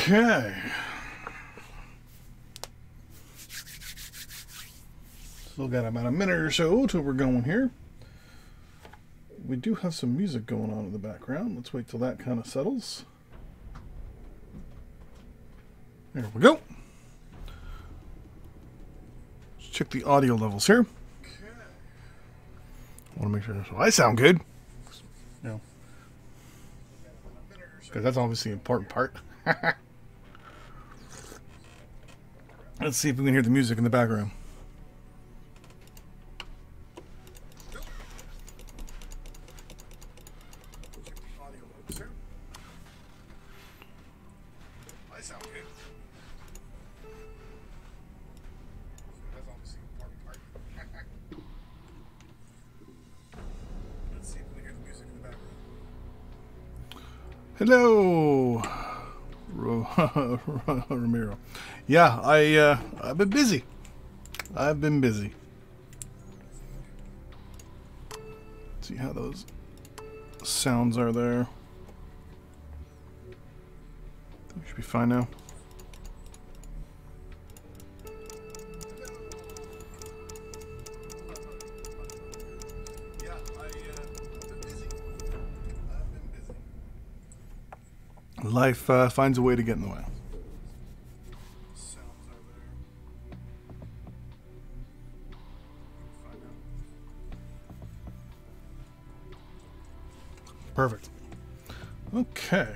Okay. Still got about a minute or so till we're going here. We do have some music going on in the background. Let's wait till that kind of settles. There we go. Let's check the audio levels here. I want to make sure so I sound good. You know, because that's obviously the important part. Let's see if we can hear the music in the background. Hello, Ramiro. Yeah, I've been busy. I've been busy. Let's see how those sounds are there. We should be fine now. Life finds a way to get in the way. Perfect. Okay.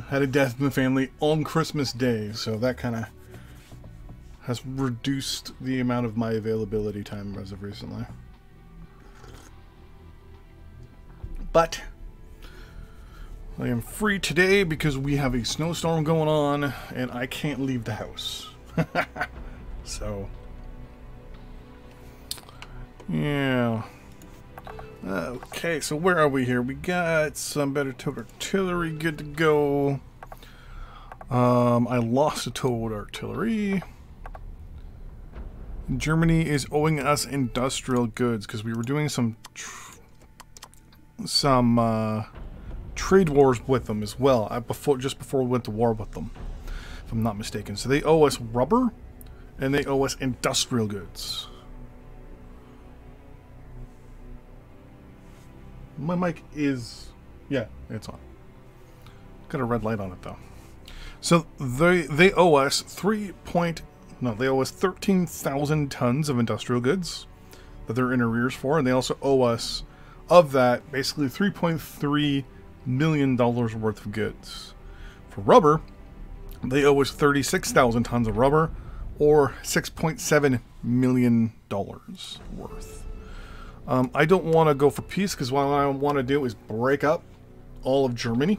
Had a death in the family on Christmas Day, so that kind of has reduced the amount of my availability time as of recently. But I am free today because we have a snowstorm going on and I can't leave the house. So, yeah. Okay, so where are we here? We got some better towed artillery good to go. I lost a towed artillery. Germany is owing us industrial goods because we were doing some trade wars with them as well. Just before we went to war with them, if I'm not mistaken. So they owe us rubber, and they owe us industrial goods. My mic is, yeah, it's on. Got a red light on it though. So they owe us they owe us 13,000 tons of industrial goods that they're in arrears for, and they also owe us, of that, basically $3.3 million worth of goods. For rubber, they owe us 36,000 tons of rubber, or $6.7 million worth. I don't want to go for peace because what I want to do is break up all of Germany,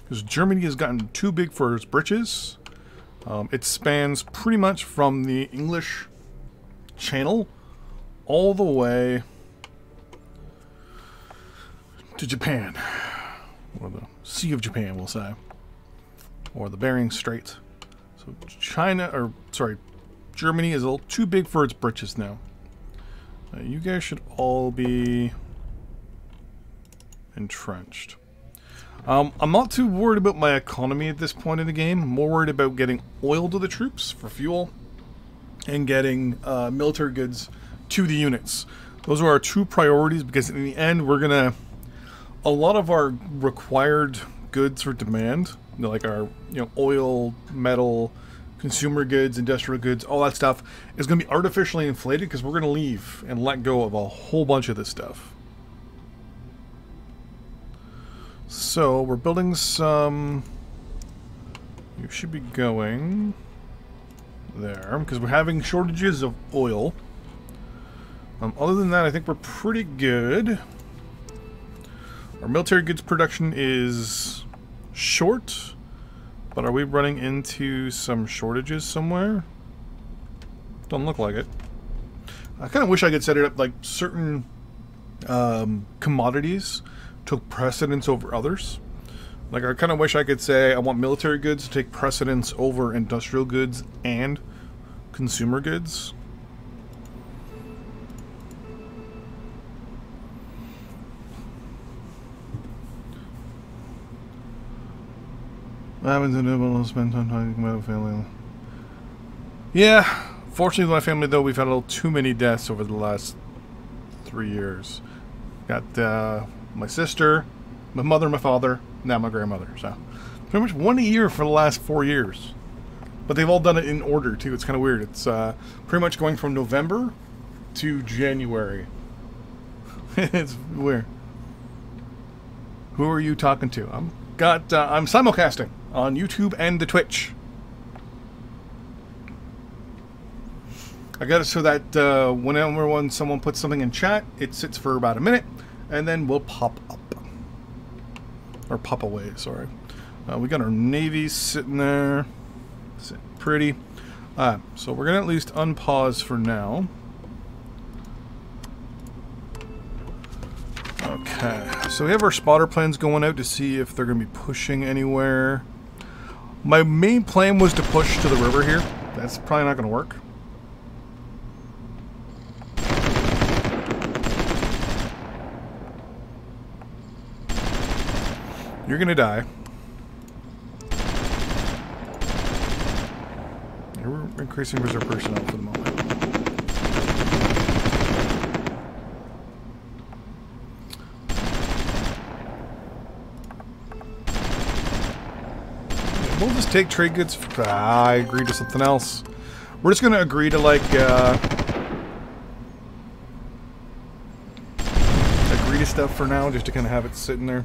because Germany has gotten too big for its britches. It spans pretty much from the English Channel all the way to Japan, or the Sea of Japan, we'll say, or the Bering Strait. So Germany is a little too big for its britches now. You guys should all be entrenched. I'm not too worried about my economy at this point in the game. I'm more worried about getting oil to the troops for fuel and getting military goods to the units. Those are our two priorities, because in the end we're gonna, a lot of our required goods for demand, like our oil, metal, consumer goods, industrial goods, all that stuff is going to be artificially inflated because we're going to leave and let go of a whole bunch of this stuff. So we're building some. You should be going there because we're having shortages of oil. Other than that, I think we're pretty good. Our military goods production is short, but are we running into some shortages somewhere? Don't look like it. I kind of wish I could set it up like certain commodities took precedence over others. Like, I kind of wish I could say I want military goods to take precedence over industrial goods and consumer goods. What happens in able to spend time talking about family? Yeah, fortunately, with my family though, we've had a little too many deaths over the last 3 years. Got my sister, my mother, my father, now my grandmother. So pretty much one a year for the last 4 years. But they've all done it in order too. It's kind of weird. It's pretty much going from November to January. It's weird. Who are you talking to? I'm simulcasting on YouTube and the Twitch. I got it so that whenever someone puts something in chat, it sits for about a minute, and then we'll pop up. Or pop away, sorry. We got our navy sitting there. Sitting pretty. So we're going to at least unpause for now. Okay, so we have our spotter planes going out to see if they're going to be pushing anywhere. My main plan was to push to the river here. That's probably not going to work. You're going to die. We're increasing reserve personnel for the moment. We'll just take trade goods. I agree to something else. We're just going to agree to, like, agree to stuff for now, just to kind of have it sitting there.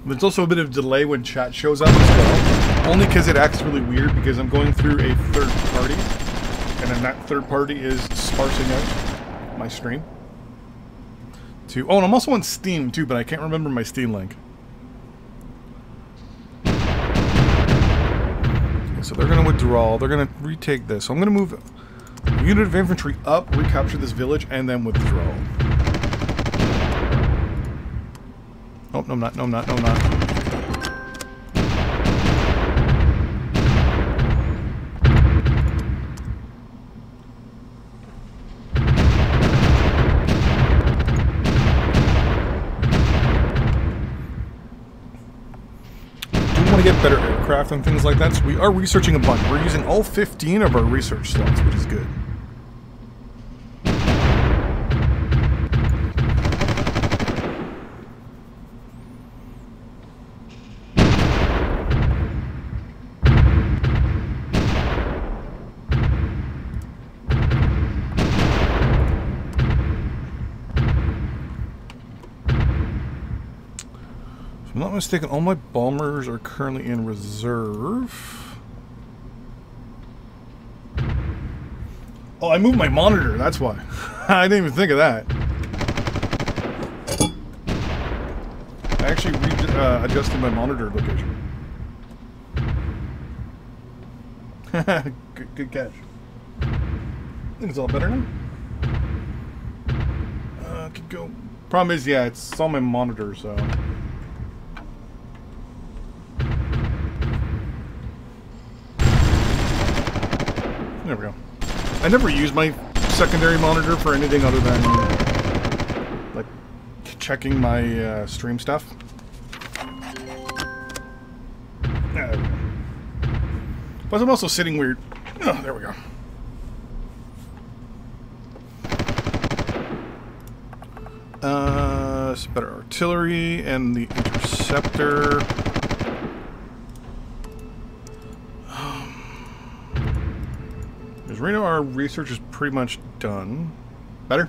There's also a bit of delay when chat shows up as well. Only because it acts really weird because I'm going through a third party. And then that third party is sparsing out my stream. Oh, and I'm also on Steam too, but I can't remember my Steam link. Okay, so they're going to withdraw. They're going to retake this. So I'm going to move a unit of infantry up, recapture this village, and then withdraw. Oh, no, I'm not. No, I'm not. No, I'm not. Do want to get better aircraft and things like that, so we are researching a bunch. We're using all 15 of our research slots, which is good. If I'm not mistaken, all my bombers are currently in reserve. Oh, I moved my monitor, that's why. I didn't even think of that. I actually adjusted my monitor location. good catch. I think it's all better now. Keep going. Problem is, yeah, it's on my monitor, so... There we go. I never use my secondary monitor for anything other than like checking my stream stuff. There we go. Plus I'm also sitting weird. Oh, there we go. It's better artillery and the interceptor. Right now our research is pretty much done. Better?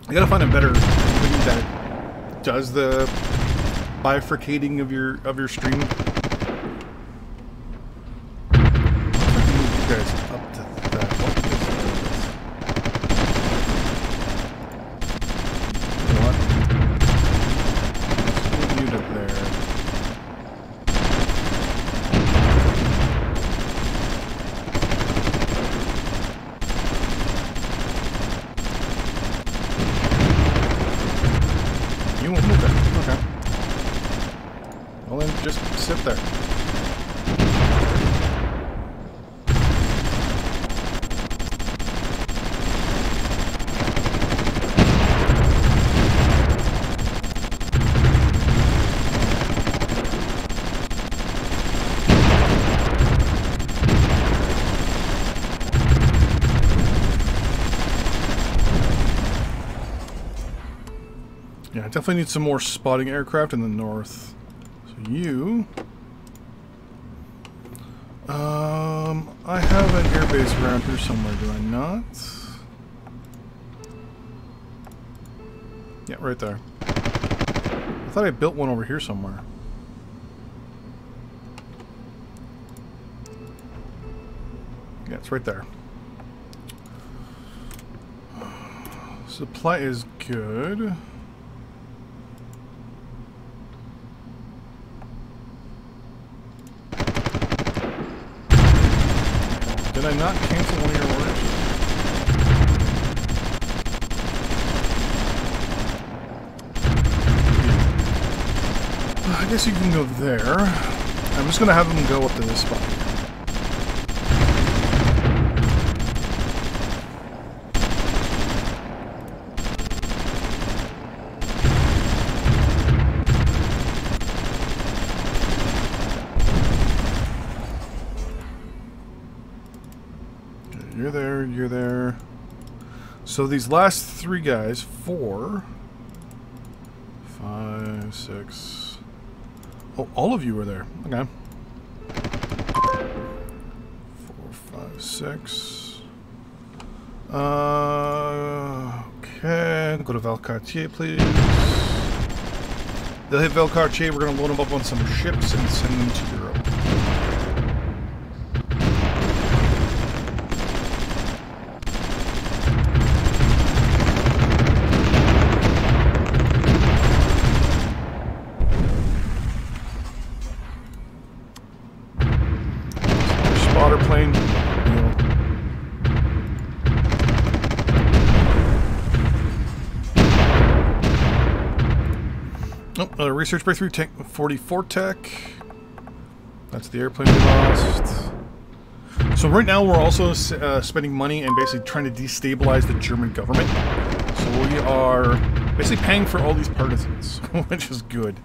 I gotta find a better thing that does the bifurcating of your stream. Guys up to that. What? Move you to there. Definitely need some more spotting aircraft in the north. So you... I have an airbase around here somewhere, do I not? Yeah, right there. I thought I built one over here somewhere. Yeah, it's right there. Supply is good. Did I not cancel one of your orders? I guess you can go there. I'm just gonna have them go up to this spot. Okay, you're there. So these last three guys, 4, 5, 6. Oh, all of you are there. Okay. 4, 5, 6. Okay. Go to Valcartier, please. They'll hit Valcartier. We're going to load them up on some ships and send them to Europe. Plane. Oh, research breakthrough, tank 44 tech. That's the airplane we lost. So right now we're also spending money and basically trying to destabilize the German government. So we are basically paying for all these partisans, which is good.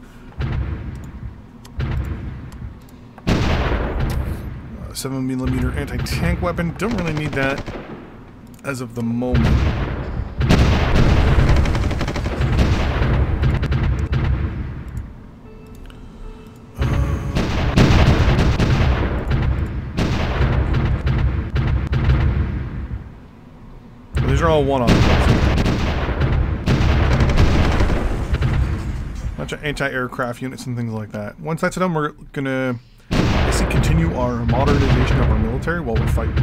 7mm anti-tank weapon. Don't really need that as of the moment. These are all one-off. Bunch of anti-aircraft units and things like that. Once that's done, we're gonna basically continue our modernization of our military while we're fighting.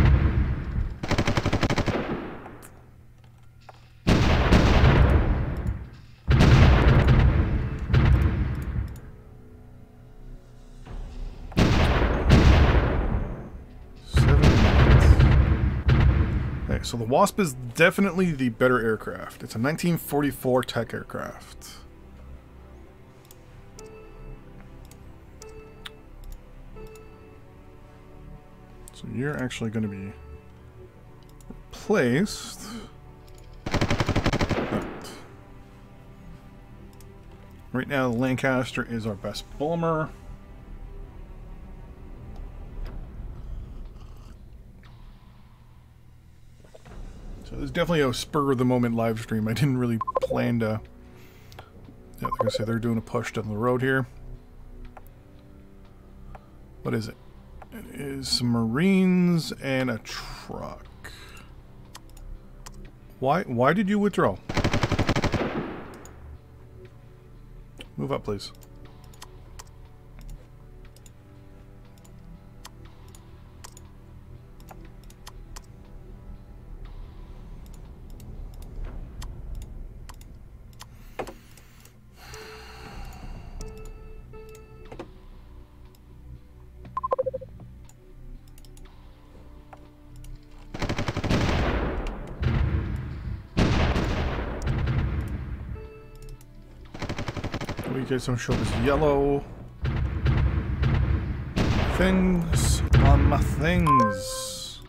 Okay, so the Wasp is definitely the better aircraft. It's a 1944 tech aircraft. So you're actually going to be replaced. Right now, the Lancaster is our best bomber. So there's definitely a spur-of-the-moment live stream. I didn't really plan to... Yeah, like I said, they're doing a push down the road here. What is it? It is some Marines and a truck. Why did you withdraw? Move up, please. You guys don't show this yellow things on my things.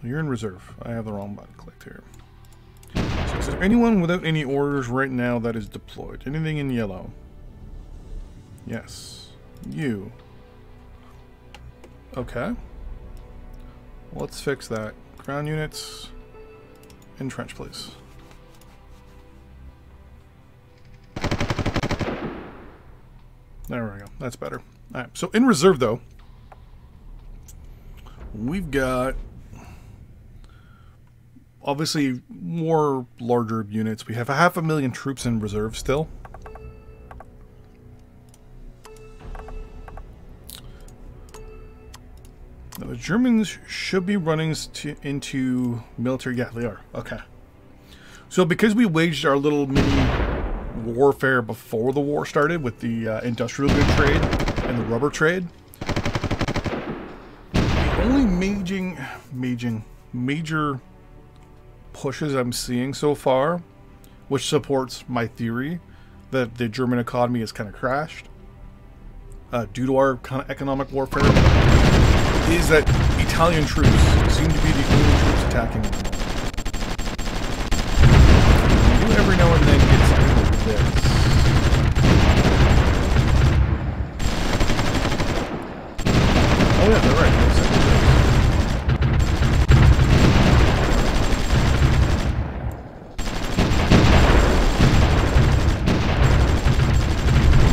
You're in reserve. I have the wrong button clicked here. So is there anyone without any orders right now that is deployed? Anything in yellow? Yes. You. Okay. Let's fix that. Ground units. Entrench, please. There we go. That's better. All right. So in reserve, though, we've got obviously more larger units. We have 500,000 troops in reserve still. Now the Germans should be running into military. Yeah, they are. Okay. So because we waged our little mini warfare before the war started with the industrial good trade and the rubber trade, the only major pushes I'm seeing so far, which supports my theory that the German economy has kind of crashed due to our kind of economic warfare, is that Italian troops seem to be the only troops attacking them. You do every now and then get something like this. Oh yeah, they're right.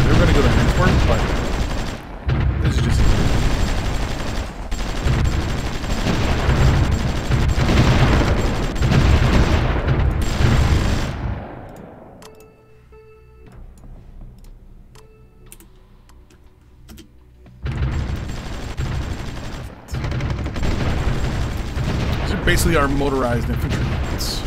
They're going to go to Antwerp, but this is just easy. Basically our motorized infantry units.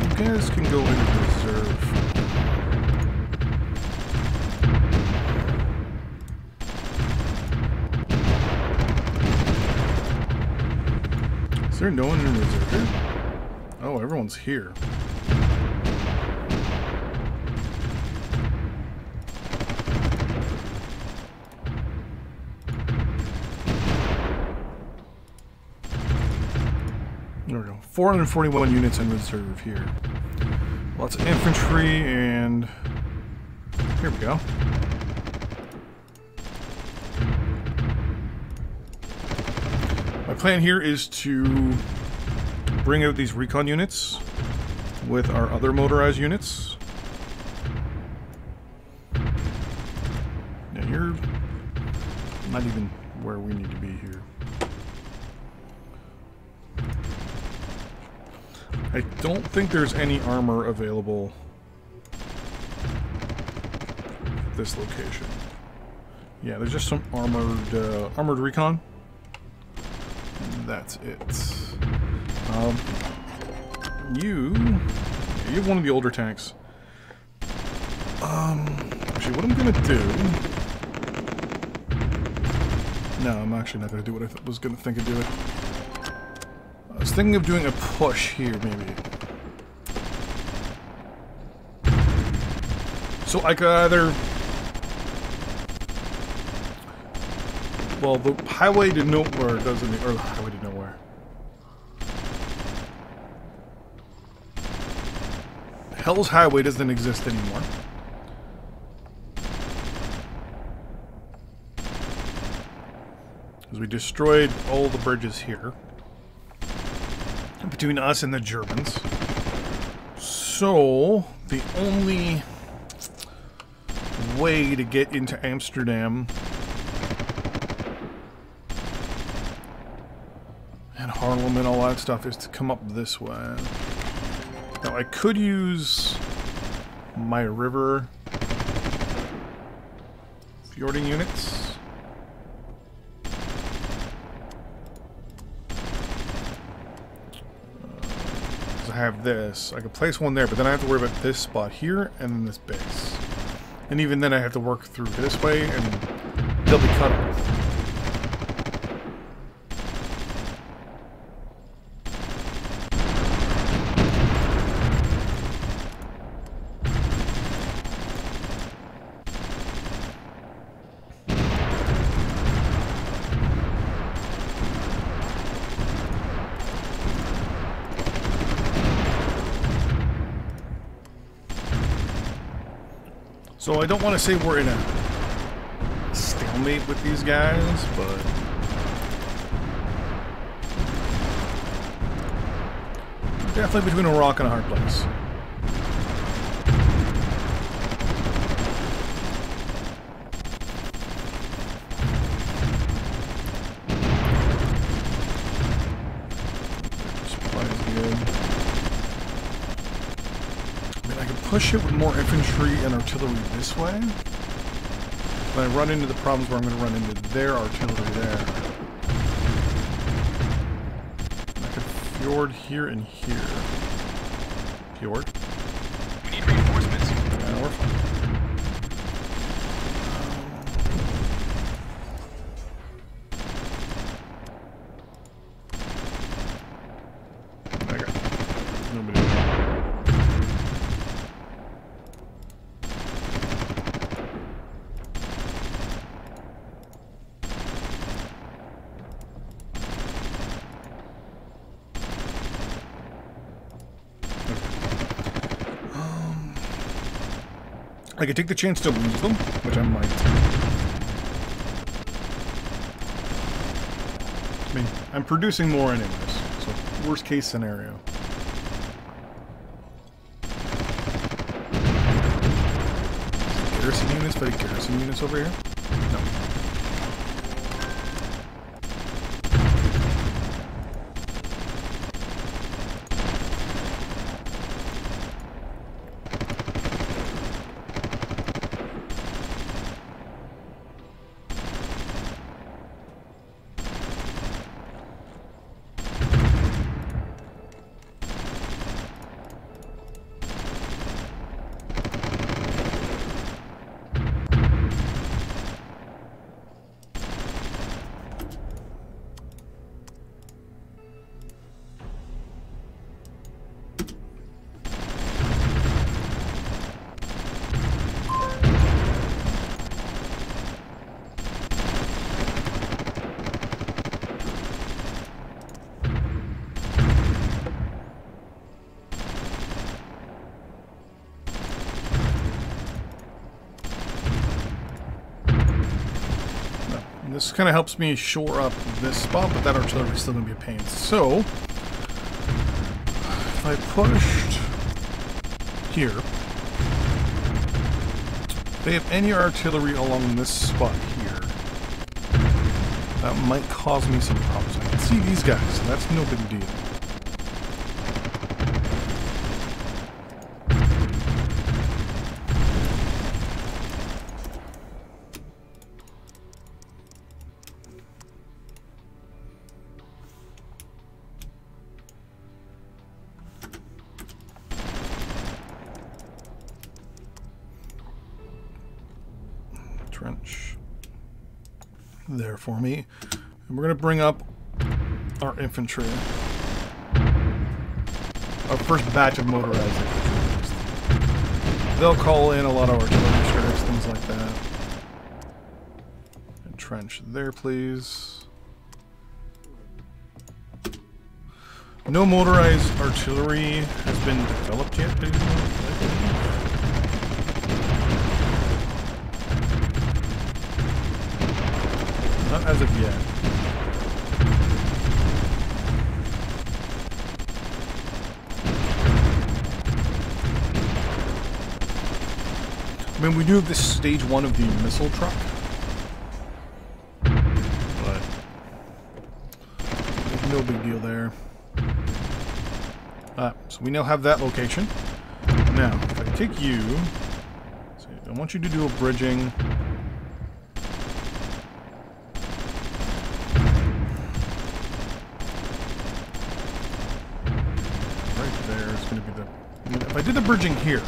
You guys can go into reserve. Is there no one in reserve here? Oh, everyone's here. There we go. 441 units in reserve here. Lots of infantry, and here we go. My plan here is to bring out these recon units with our other motorized units. Now you're not even where we need to be here. I don't think there's any armor available at this location. Yeah, there's just some armored recon. And that's it. You have one of the older tanks. Actually, what I'm gonna do? No, I'm actually not gonna do what I was gonna think of doing. I was thinking of doing a push here, maybe. So I could either... Well, the highway to nowhere doesn't... Or the highway to nowhere. Hell's Highway doesn't exist anymore. Because we destroyed all the bridges here. Between us and the Germans. So, the only way to get into Amsterdam and Haarlem and all that stuff is to come up this way. Now, I could use my river fjording units. I have this. I could place one there, but then I have to worry about this spot here and then this base. And even then I have to work through this way and they'll be cut off. So I don't want to say we're in a stalemate with these guys, but Definitely between a rock and a hard place. Push it with more infantry and artillery this way. But I run into the problems where I'm going to run into their artillery there. And I could fjord here and here. Fjord? We need reinforcements. Yeah, we're fine. Okay. Nobody. I could take the chance to lose them, which I might. I mean, I'm producing more anyways, so worst case scenario. Garrison units, but garrison units over here? No. This kind of helps me shore up this spot, but that artillery is still going to be a pain. So, if I pushed here, if they have any artillery along this spot here, that might cause me some problems. I can see these guys, so that's no big deal. Trench there for me, and we're going to bring up our infantry, our first batch of motorized infantry. They'll call in a lot of artillery strikes, things like that. And trench there, please. No motorized artillery has been developed yet, I believe. Not as of yet. I mean, we do have this stage 1 of the missile truck. But there's no big deal there. So we now have that location. Now, if I take you, so I want you to do a bridging. If I did the bridging here,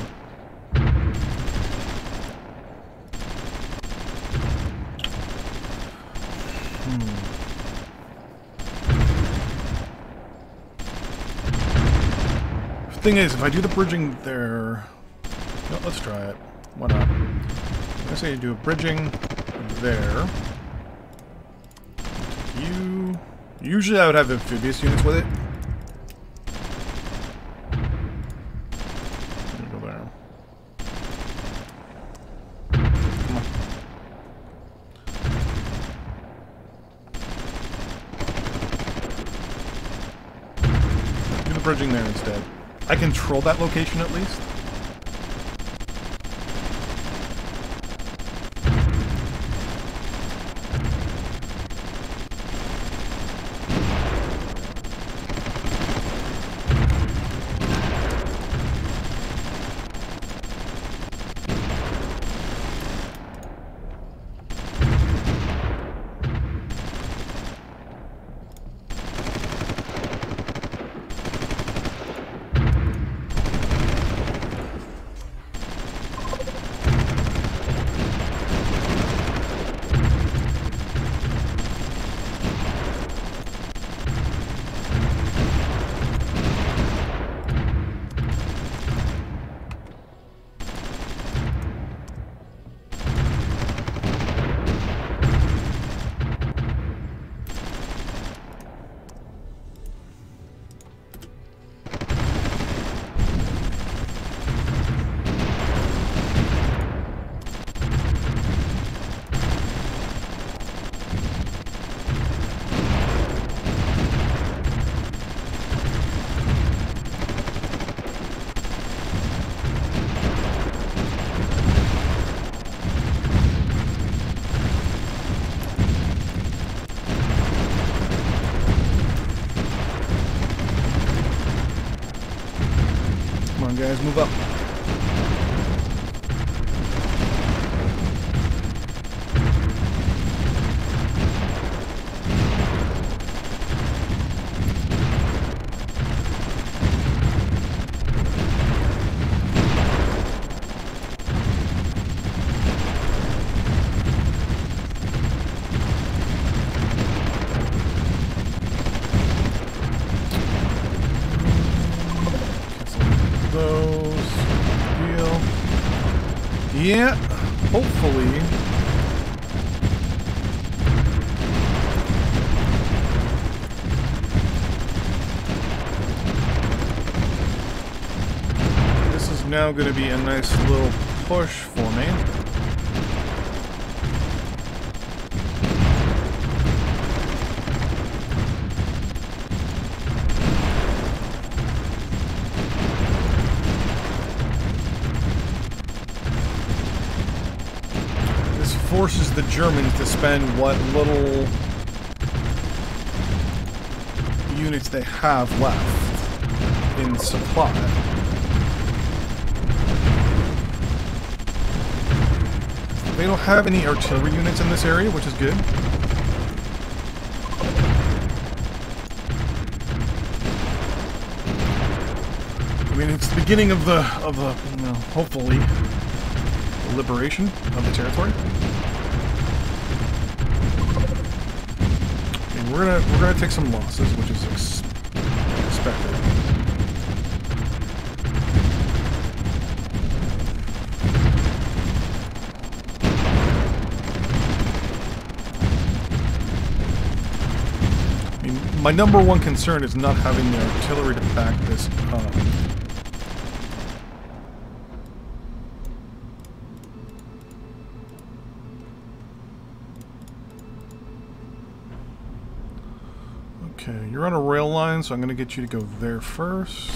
the thing is, if I do the bridging there, no, let's try it. Why not? I say you do a bridging there. Usually I would have amphibious units with it. bridging there instead. I control that location at least. Guys, move up. Yeah, hopefully. This is now going to be a nice little push for me. Forces the Germans to spend what little units they have left in supply. They don't have any artillery units in this area, which is good. I mean, it's the beginning of the you know, hopefully, the liberation of the territory. We're gonna take some losses, which is expected. I mean, my number one concern is not having the artillery to back this up. Okay, you're on a rail line, so I'm going to get you to go there first.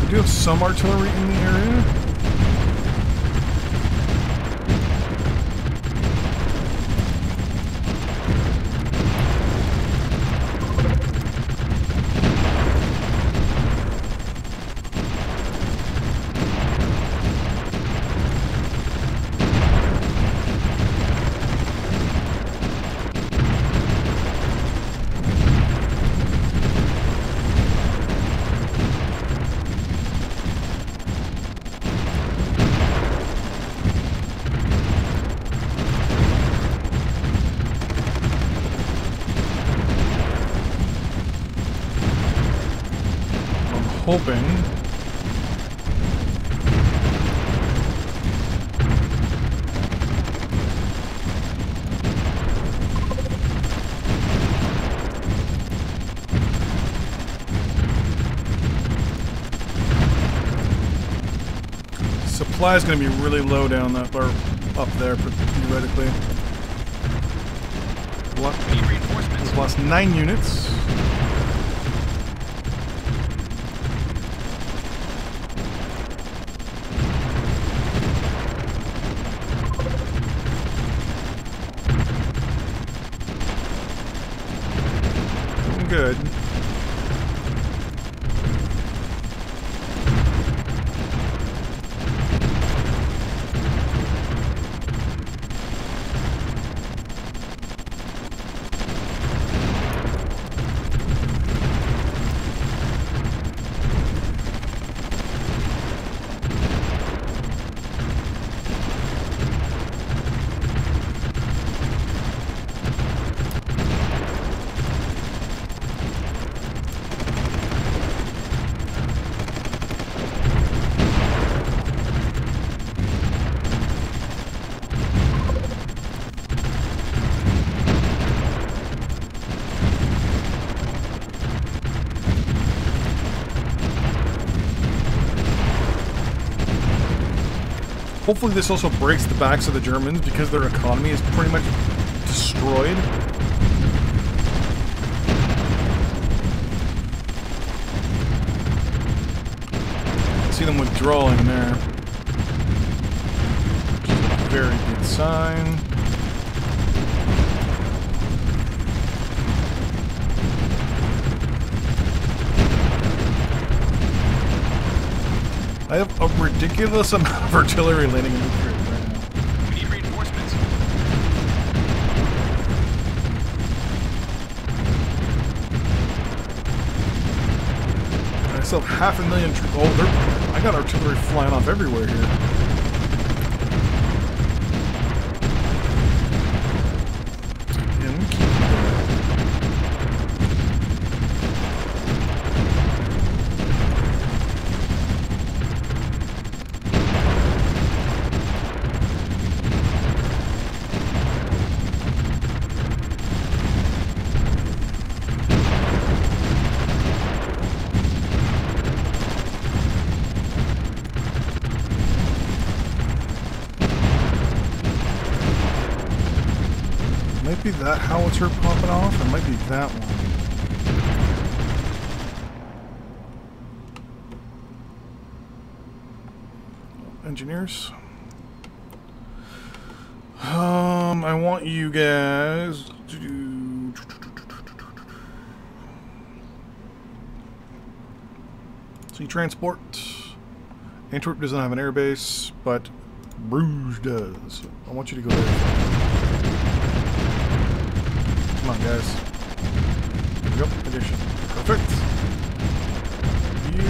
We do have some artillery in the area. hoping. Supply is going to be really low down that bar, up there, theoretically. We need reinforcements. We've lost 9 units. Good. Hopefully this also breaks the backs of the Germans because their economy is pretty much destroyed. See them withdrawing there. Which is a very good sign. I have a ridiculous amount of artillery landing in Ukraine right now. We need reinforcements. I still have 500,000 troops. Oh, I got artillery flying off everywhere here. Might be that howitzer popping off, or might be that one. Engineers. I want you guys to do. Sea transport. Antwerp doesn't have an airbase, but Bruges does. I want you to go there. Come on, guys. There we go. Addition. Perfect. You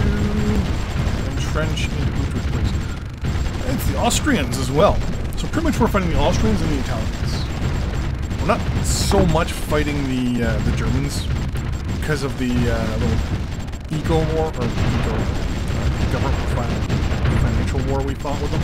entrench into Utrecht, please. It's the Austrians as well. So pretty much we're fighting the Austrians and the Italians. We're not so much fighting the Germans because of the little eco war or government financial war we fought with them.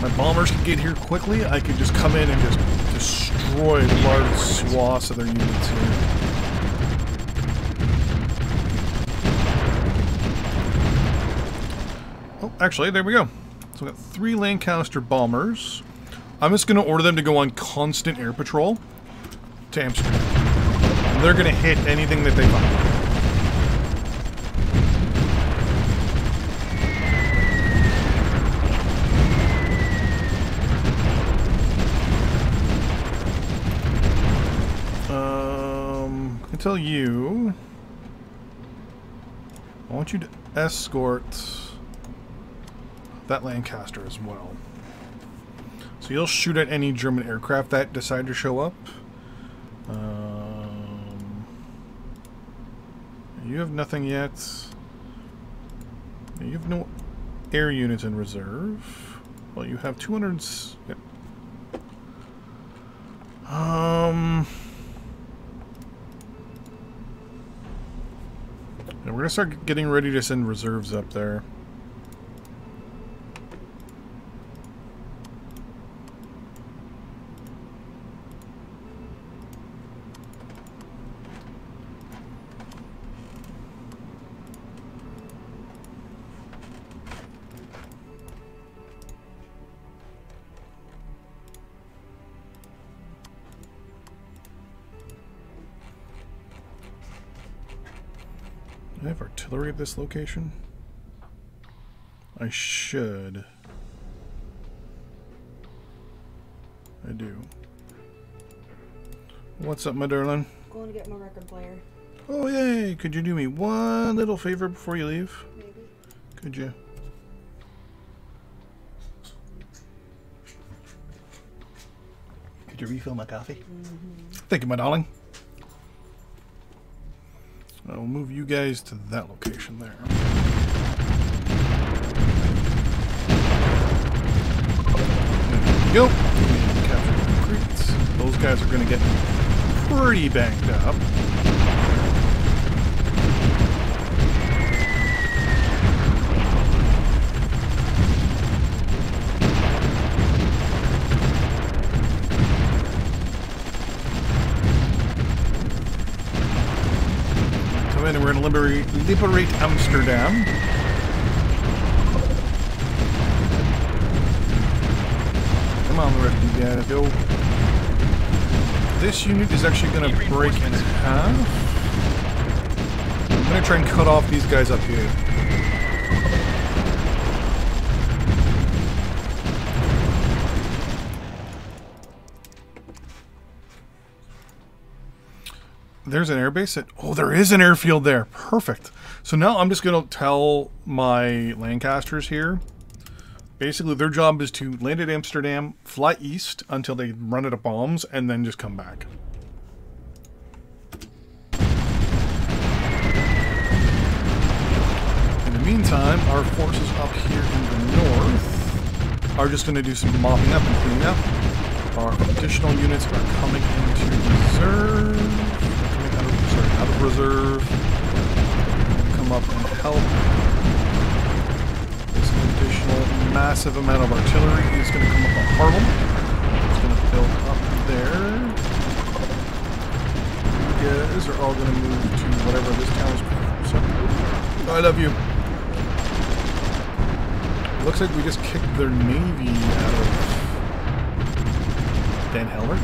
My bombers can get here quickly. I can just come in and just destroy large swaths of their units here. Oh, actually, there we go. So we got 3 Lancaster bombers. I'm just going to order them to go on constant air patrol to Amsterdam. And they're going to hit anything that they find. Tell you, I want you to escort that Lancaster as well. So you'll shoot at any German aircraft that decide to show up. You have nothing yet. You have no air units in reserve. Well, you have 200. Yep. And we're gonna start getting ready to send reserves up there. Do I have artillery at this location? I should. I do. What's up, my darling? Going to get my record player. Oh, yay! Could you do me one little favor before you leave? Maybe. Could you? Could you refill my coffee? Thank you, my darling. I'll move you guys to that location there. There we go. And capture the concretes. Those guys are going to get pretty banged up. And we're going to liberate Amsterdam. Come on, the rest of you guys, go. This unit is actually going to break in half. I'm going to try and cut off these guys up here. There's an airbase at... Oh, there is an airfield there. Perfect. So now I'm just going to tell my Lancasters here. Basically, their job is to land at Amsterdam, fly east until they run out of bombs, and then just come back. In the meantime, our forces up here in the north are just going to do some mopping up and cleaning up. Our additional units are coming into reserve. Out of reserve. Come up and help. This additional massive amount of artillery is going to come up on Harlem. It's going to build up there. You guys are all going to move to whatever this town is. I love you. It looks like we just kicked their navy out of Dan Helmer.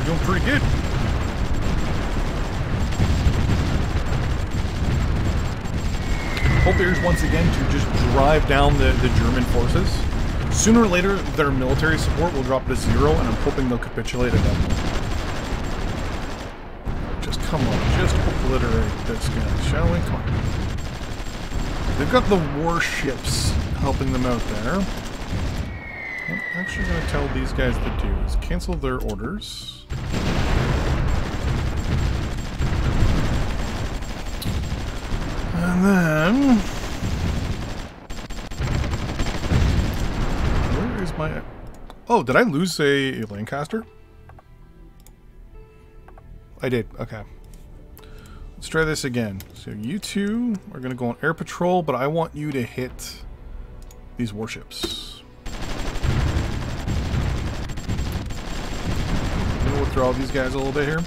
Doing pretty good. Hope there's once again to just drive down the German forces. Sooner or later, their military support will drop to 0, and I'm hoping they'll capitulate at that point. Just come on, just obliterate this guy, shall we? Come on. They've got the warships helping them out there. What I'm actually going to tell these guys to do is cancel their orders. And then... Where is my... Oh, did I lose a Lancaster? I did, okay. Let's try this again. So you two are going to go on air patrol, but I want you to hit these warships. I'm going to withdraw these guys a little bit here.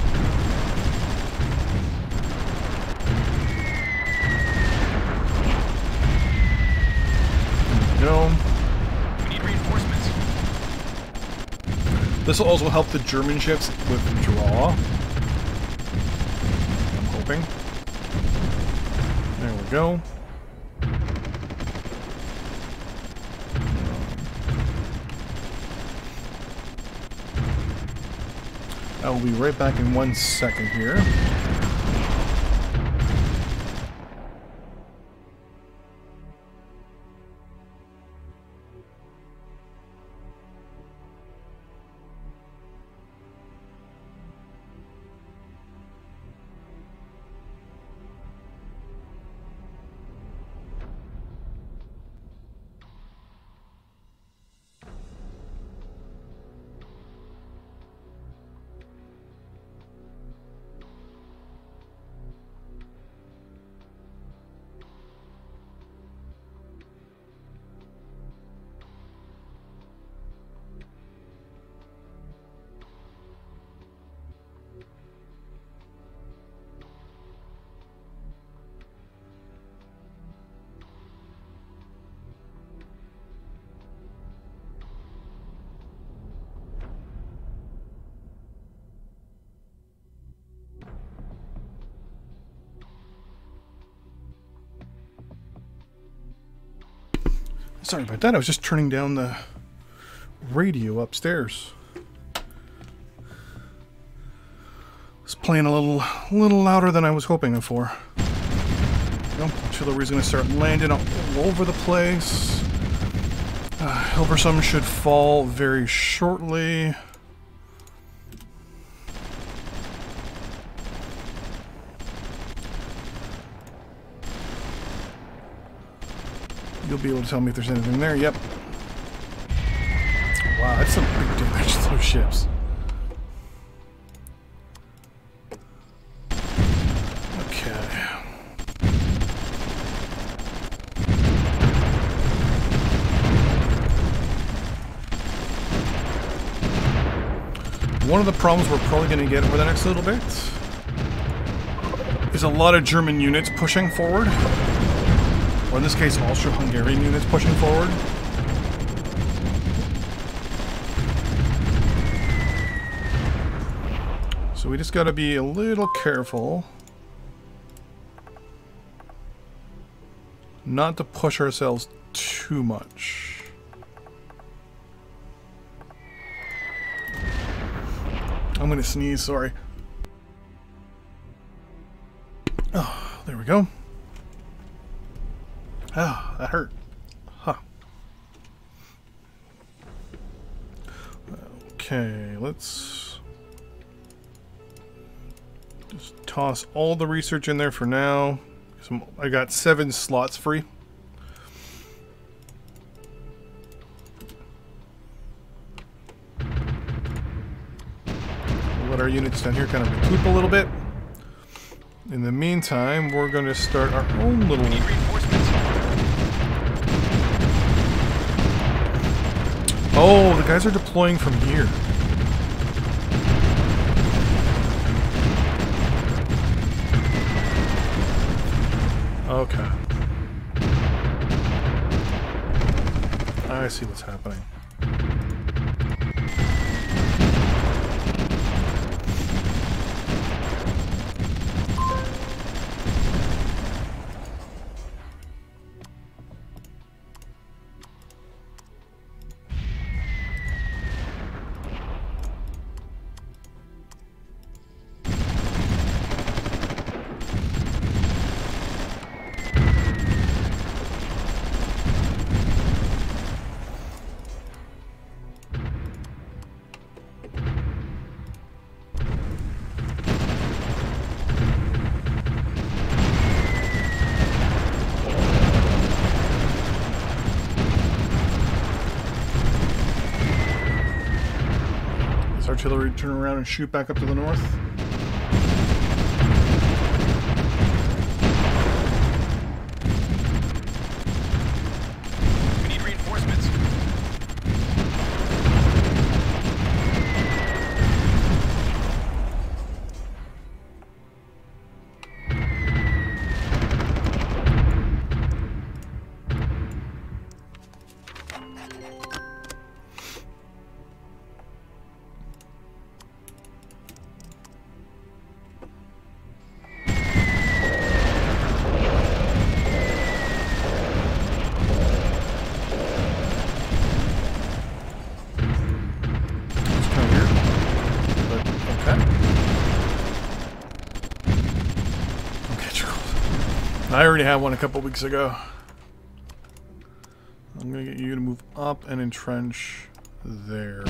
Go. We need reinforcements. This will also help the German ships withdraw. I'm hoping. There we go. I will be right back in 1 second here. Sorry about that. I was just turning down the radio upstairs. It's playing a little louder than I was hoping for. Artillery's going to start landing all over the place. Hilversum should fall very shortly. You'll be able to tell me if there's anything there. Yep. Wow, that's some big damage to those ships. Okay. One of the problems we're probably going to get over the next little bit is a lot of German units pushing forward. Or in this case, Austro-Hungarian units pushing forward. So we just got to be a little careful not to push ourselves too much. I'm going to sneeze, sorry. Oh, there we go. Oh, that hurt. Huh. Okay, let's just toss all the research in there for now. I got 7 slots free. We'll let our units down here kind of recoup a little bit. In the meantime, we're going to start our own little... Oh, the guys are deploying from here. Okay. I see what's happening. Artillery turn around and shoot back up to the north. We need reinforcements. I already had one a couple weeks ago. I'm gonna get you to move up and entrench there.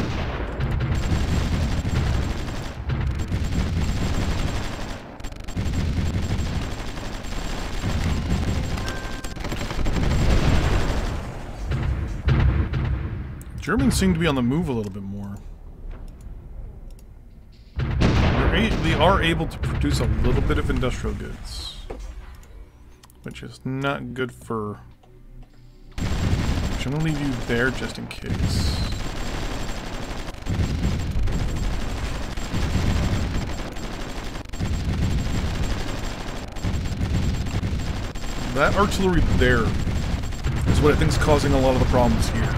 Germans seem to be on the move a little bit more. They are able to produce a little bit of industrial goods, which is not good for... I'm going to leave you there just in case. That artillery there is what I think is causing a lot of the problems here.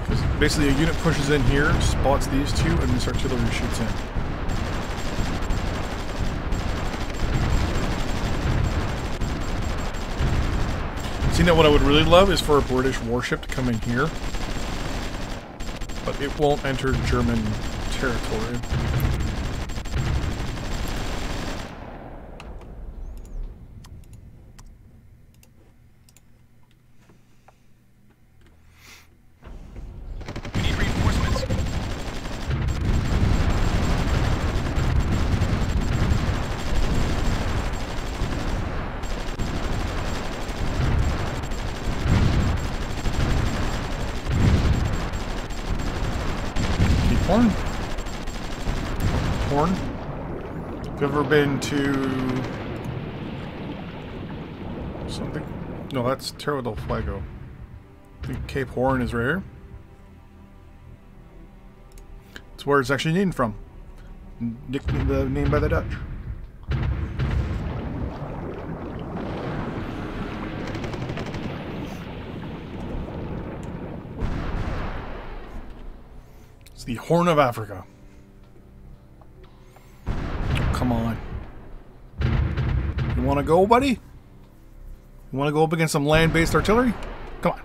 Because basically a unit pushes in here, spots these two, and this artillery shoots in. See, now what I would really love is for a British warship to come in here. But it won't enter German territory. We need reinforcements. Horn? Horn? Have you ever been to something? No, that's Terra del Fuego. I think Cape Horn is right here. It's where it's actually named from. Named by the Dutch. It's the Horn of Africa. Come on. You want to go, buddy? You want to go up against some land-based artillery? Come on.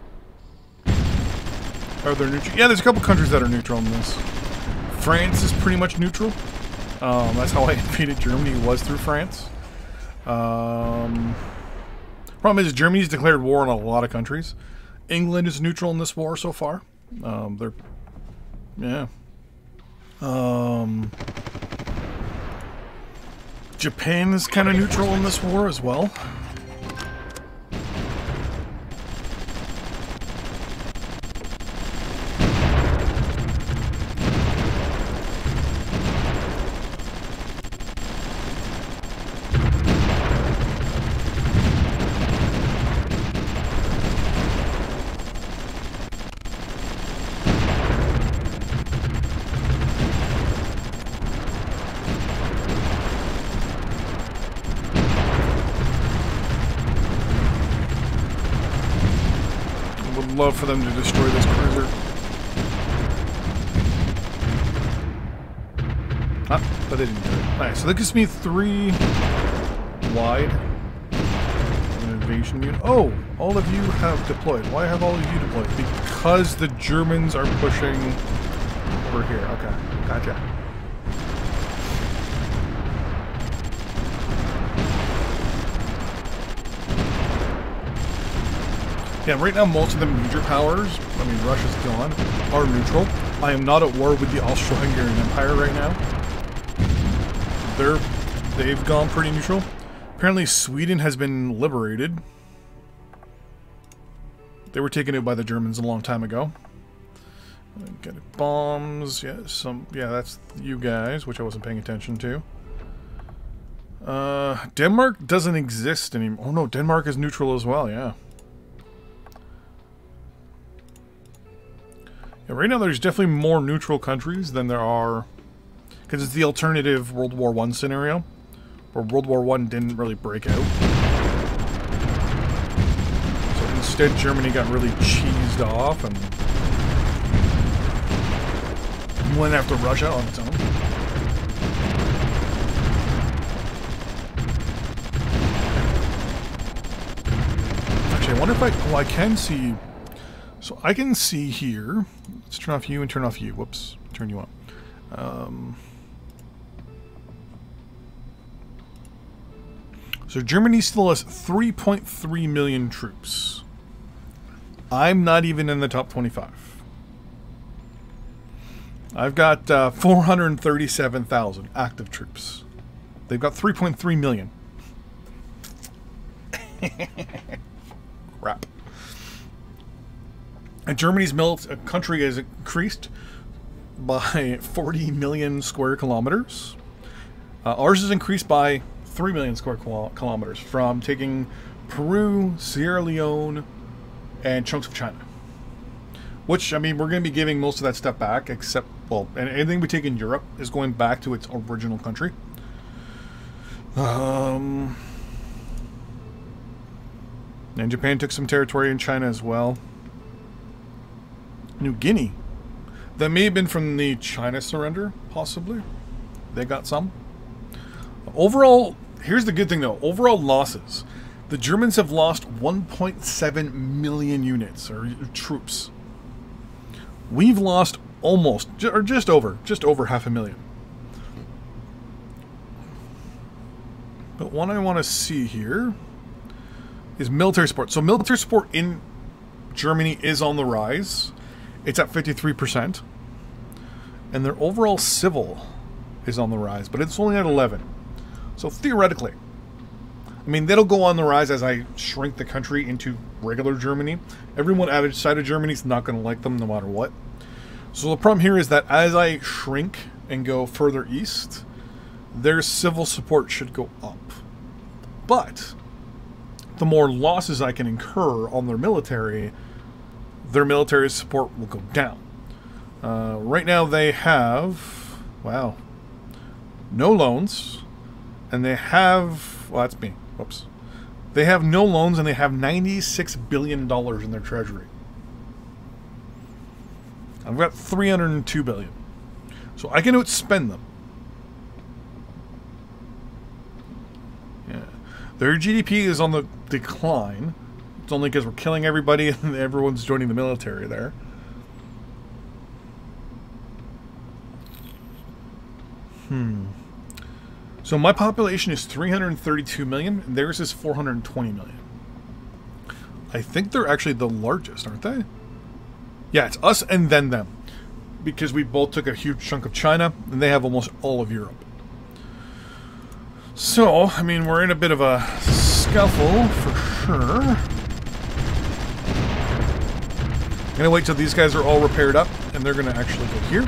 Are there neutral? Yeah, there's a couple countries that are neutral in this. France is pretty much neutral. That's how I defeated Germany, was through France. Problem is, Germany's declared war on a lot of countries. England is neutral in this war so far. They're... Yeah. Japan is kind of neutral in this war as well. Love for them to destroy this cruiser. Ah, but they didn't do it. Alright, so that gives me 3 wide. An invasion unit. Oh, all of you have deployed. Why have all of you deployed? Because the Germans are pushing over here. Okay, gotcha. Yeah, right now most of the major powers, I mean Russia's gone, are neutral. I am not at war with the Austro-Hungarian Empire right now. They've gone pretty neutral. Apparently Sweden has been liberated. They were taken out by the Germans a long time ago. Get bombs, yeah, that's you guys, which I wasn't paying attention to. Denmark doesn't exist anymore. Oh no, Denmark is neutral as well, yeah. Yeah, right now there's definitely more neutral countries than there are, because it's the alternative World War I scenario, where World War I didn't really break out. So instead Germany got really cheesed off and went after Russia on its own. Actually, I wonder if I can see... So I can see here. Let's turn off you and turn off you. Whoops. Turn you on. So Germany still has 3.3 million troops. I'm not even in the top 25. I've got 437,000 active troops. They've got 3.3 million. Crap. And Germany's country has increased by 40 million square kilometers. Ours has increased by 3 million square kilometers from taking Peru, Sierra Leone, and chunks of China. Which, I mean, we're going to be giving most of that stuff back, except, well, and anything we take in Europe is going back to its original country. And Japan took some territory in China as well. New Guinea. That may have been from the China surrender, possibly. They got some. Overall, here's the good thing though. Overall losses. The Germans have lost 1.7 million units, or troops. We've lost almost, or just over 500,000. But what I want to see here is military support. So military support in Germany is on the rise. It's at 53%. And their overall civil is on the rise, but it's only at 11. So theoretically, I mean, that'll go on the rise as I shrink the country into regular Germany. Everyone outside of Germany is not going to like them no matter what. So the problem here is that as I shrink and go further east, their civil support should go up. But the more losses I can incur on their military support will go down. Right now they have, wow, no loans, and they have, well, that's me. Whoops. They have no loans, and they have $96 billion in their treasury. I've got $302 billion. So I can outspend them. Yeah. Their GDP is on the decline. It's only because we're killing everybody and everyone's joining the military there. So my population is 332 million, and theirs is 420 million. I think they're actually the largest, aren't they? Yeah, it's us and then them. Because we both took a huge chunk of China, and they have almost all of Europe. So, I mean, we're in a bit of a scuffle, for sure. I'm gonna wait till these guys are all repaired up, and they're gonna actually go here.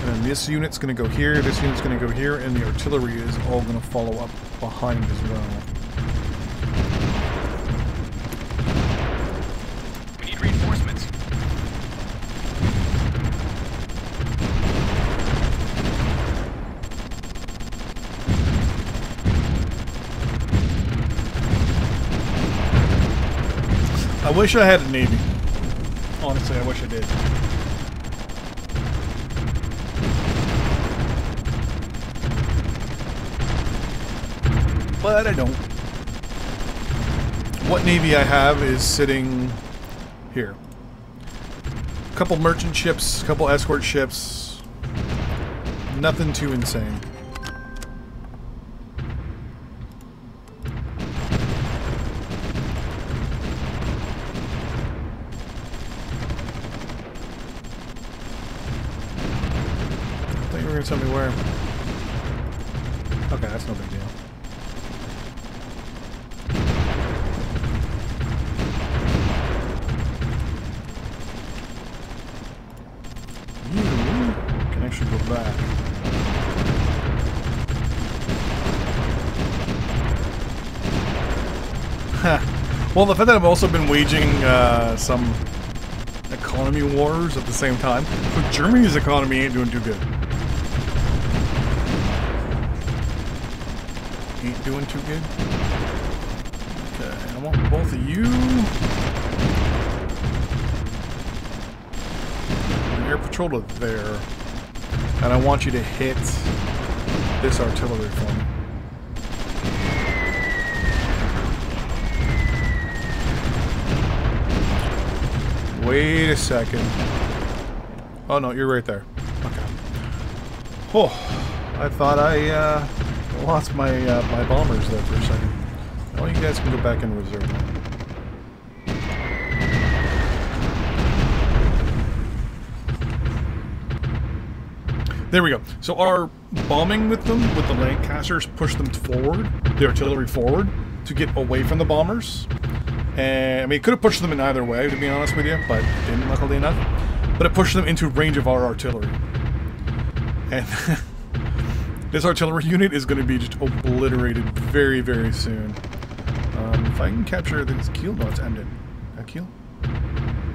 And this unit's going to go here, this unit's going to go here, and the artillery is all going to follow up behind as well. We need reinforcements. I wish I had a navy. Honestly, I wish I did. But I don't. What navy I have is sitting here. A couple merchant ships, a couple escort ships. Nothing too insane. I thought you were going to tell me where. Okay, that's no big deal. Should go back. Well, the fact that I've also been waging some economy wars at the same time, but Germany's economy ain't doing too good. Ain't doing too good. Okay, I want both of you. Air patrol to there. And I want you to hit this artillery for me. Wait a second. Oh no, you're right there. Okay. Oh, I thought I lost my my bombers there for a second. Well, you guys can go back in reserve now. There we go. So our bombing with them, with the Lancasters, pushed them forward, the artillery forward, to get away from the bombers. And I mean, it could have pushed them in either way, to be honest with you, but it didn't, luckily enough. But it pushed them into range of our artillery. And this artillery unit is going to be just obliterated very, very soon. If I can capture this Kiel, no, it's ended. Kiel?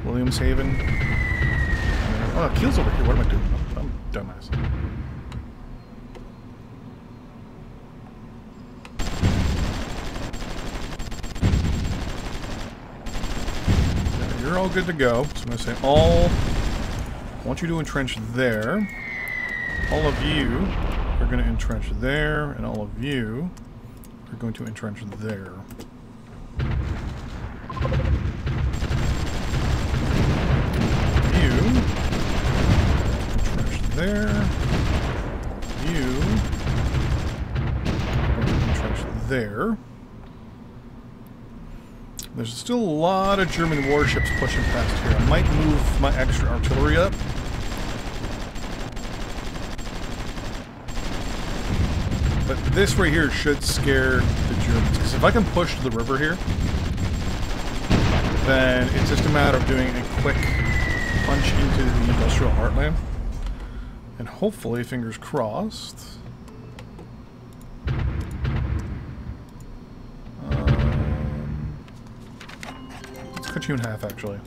Williamshaven. Oh, Kiel's over here. What am I doing? I'm dumbass. You're all good to go. So I'm going to say all. I want you to entrench there. All of you are going to entrench there, and all of you are going to entrench there. You entrench there. You entrench there. There's still a lot of German warships pushing past here. I might move my extra artillery up. But this right here should scare the Germans. Because if I can push to the river here, then it's just a matter of doing a quick punch into the industrial heartland. And hopefully, fingers crossed, let's cut you in half, actually.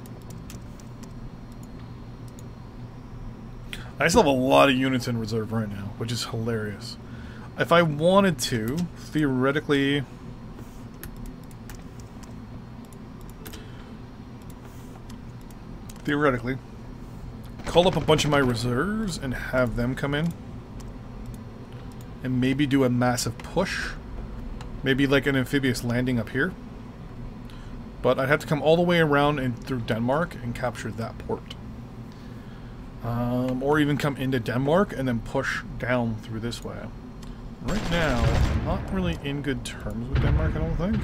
I still have a lot of units in reserve right now, which is hilarious. If I wanted to, theoretically, call up a bunch of my reserves and have them come in and maybe do a massive push, maybe like an amphibious landing up here, but I'd have to come all the way around and through Denmark and capture that port, or even come into Denmark and then push down through this way. Right now, I'm not really in good terms with Denmark, I don't think.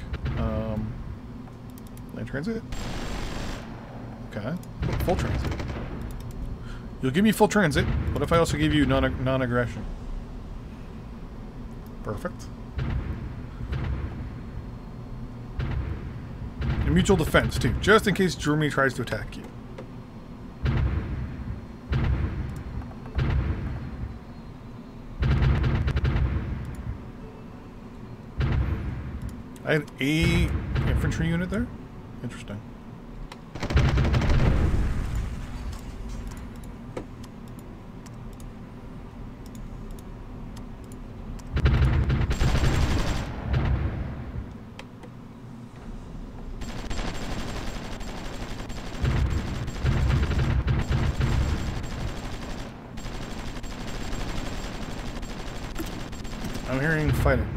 Land transit? Okay. Full transit. You'll give me full transit. What if I also give you non-aggression? Perfect. And mutual defense, too. Just in case Germany tries to attack you. I had a infantry unit there? Interesting. I'm hearing fighting.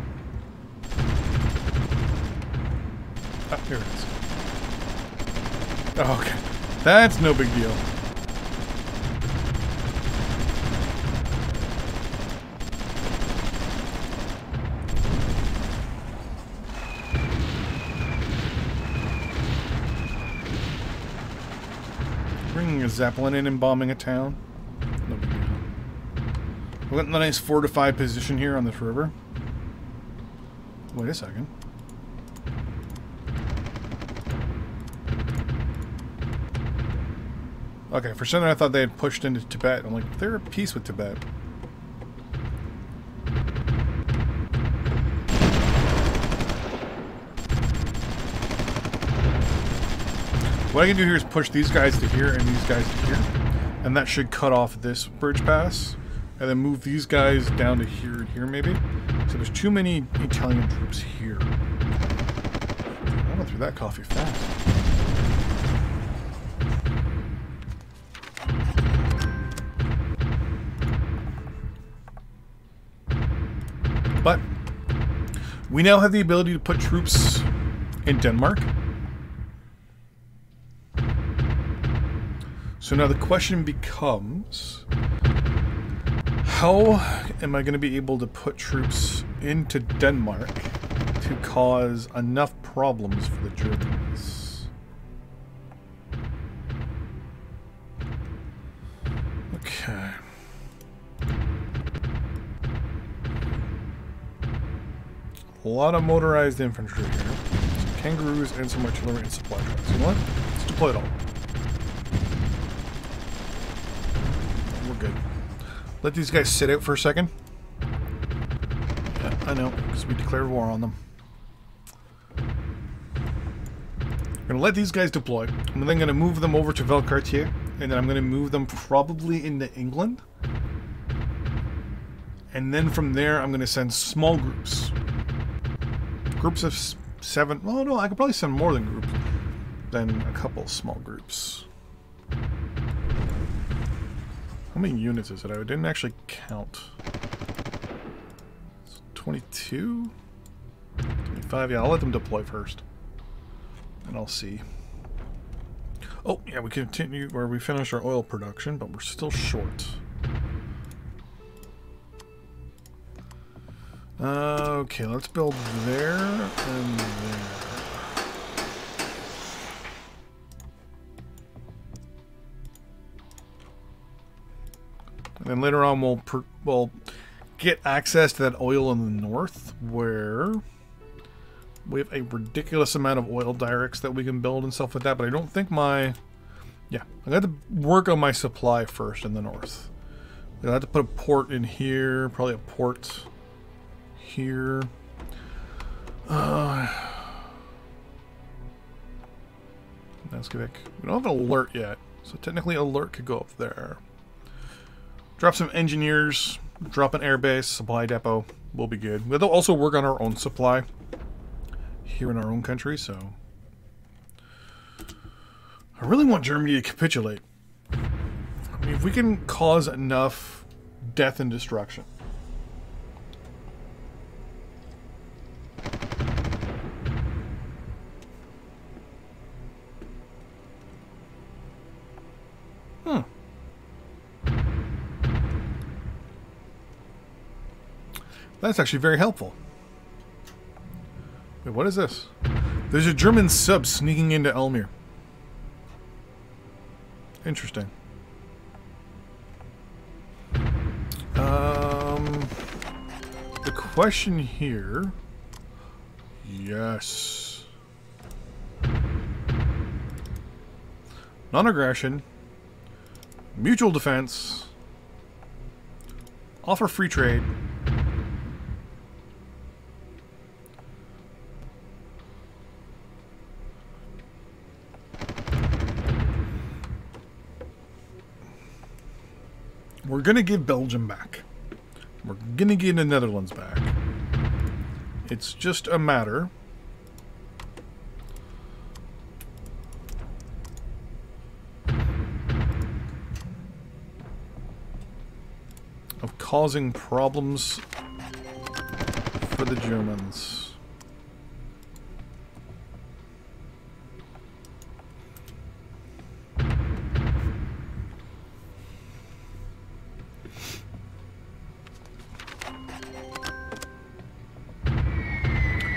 Ah, here it is. Oh, okay. That's no big deal. Bringing a Zeppelin in and bombing a town. No big deal. We've got a nice fortified position here on this river. Wait a second. Okay, for some reason I thought they had pushed into Tibet. I'm like, they're at peace with Tibet. What I can do here is push these guys to here and these guys to here. And that should cut off this bridge pass. And then move these guys down to here and here, maybe. So there's too many Italian troops here. I went through that coffee fast. But we now have the ability to put troops in Denmark. So now the question becomes, how am I going to be able to put troops into Denmark to cause enough problems for the Germans? Okay. A lot of motorized infantry here. Some kangaroos and some artillery and supply trucks. You know what? Let's deploy it all. We're good. Let these guys sit out for a second. Yeah, I know, because we declared war on them. I'm going to let these guys deploy. I'm then going to move them over to Valcartier. And then I'm going to move them probably into England. And then from there, I'm going to send small groups. Groups of 7. Oh no, I could probably send more than groups. Than a couple small groups. How many units is it? I didn't actually count. It's 22? 25. Yeah, I'll let them deploy first. And I'll see. Oh, yeah, we continue where we finish our oil production, but we're still short. Okay, let's build there and there. And then later on we'll get access to that oil in the north, where we have a ridiculous amount of oil directs that we can build and stuff like that, but I don't think my... Yeah, I got to work on my supply first in the north. I have to put a port in here, probably a port here. Neskavik. We don't have an alert yet, so technically alert could go up there. Drop some engineers, drop an airbase, supply depot, we'll be good. We'll also work on our own supply here in our own country, so... I really want Germany to capitulate. I mean, if we can cause enough death and destruction. That's actually very helpful. Wait, what is this? There's a German sub sneaking into Elmir. Interesting. The question here... Yes. Non-aggression. Mutual defense. Offer free trade. We're going to give Belgium back. We're going to give the Netherlands back. It's just a matter of causing problems for the Germans.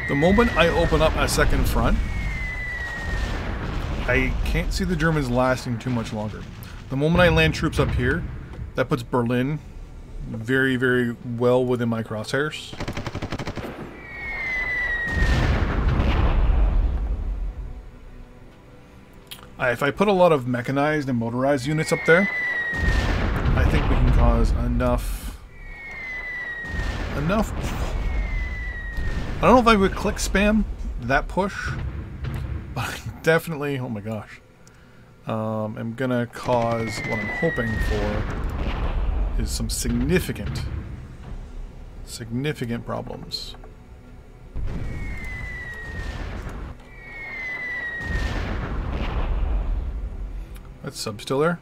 The moment I open up a second front, I can't see the Germans lasting too much longer. The moment I land troops up here, that puts Berlin very, very well within my crosshairs. If I put a lot of mechanized and motorized units up there, I think we can cause enough... I don't know if I would click spam that push, but I definitely, oh my gosh, I'm gonna cause what I'm hoping for is some significant problems. That sub still there?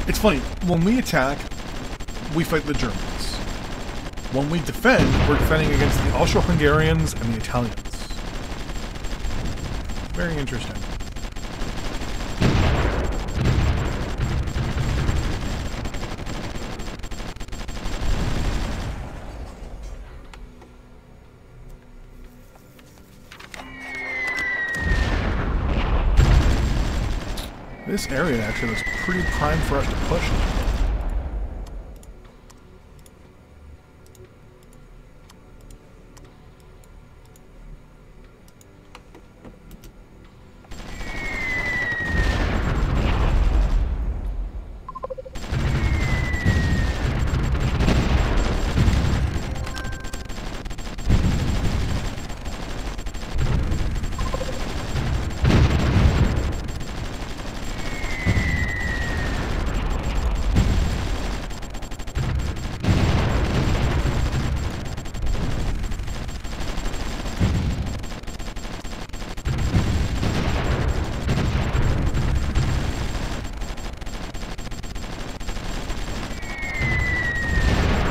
It's funny, when we attack, we fight the Germans. When we defend, we're defending against the Austro-Hungarians and the Italians. Very interesting. This area actually looks pretty prime for us to push.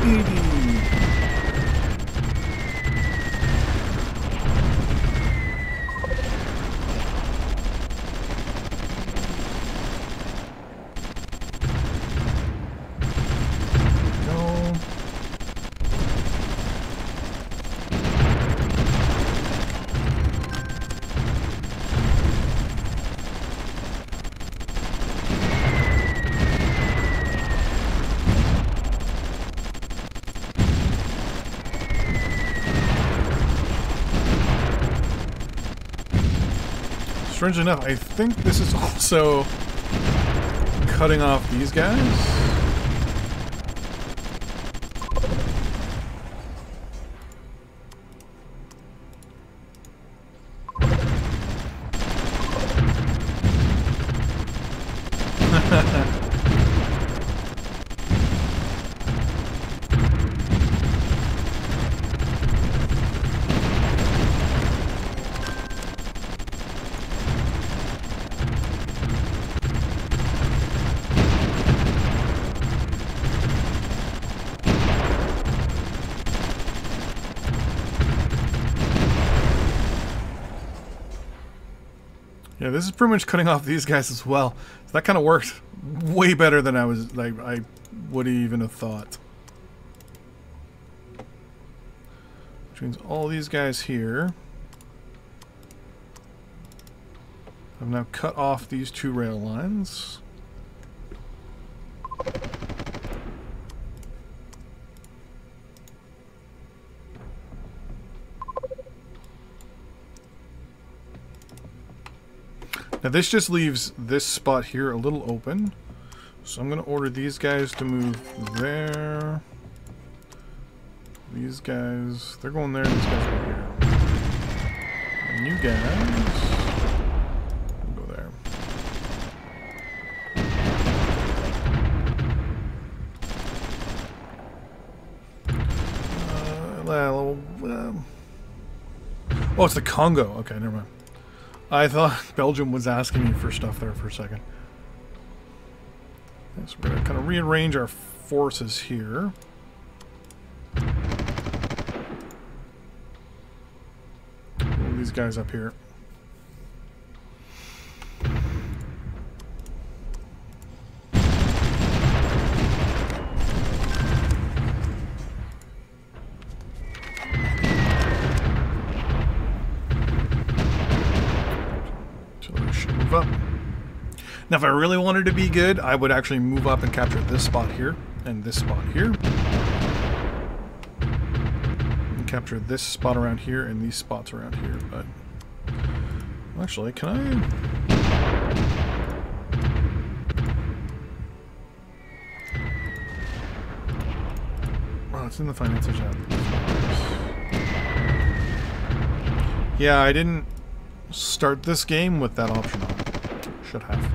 Speedy. Go. Strange enough, I think this is also cutting off these guys. Yeah, this is pretty much cutting off these guys as well. So that kind of worked way better than I would even have thought. Which means all these guys here have now cut off these two rail lines. Now this just leaves this spot here a little open. So I'm going to order these guys to move there. These guys, they're going there, these guys go here. And you guys go there. Oh, it's the Congo. Okay, never mind. I thought Belgium was asking me for stuff there for a second. So we're going to kind of rearrange our forces here. Move these guys up here. Up. Now if I really wanted to be good, I would actually move up and capture this spot here and this spot here. And capture this spot around here and these spots around here, but actually, can I? Oh, it's in the finances chat. Yeah, I didn't start this game with that option on. Should have.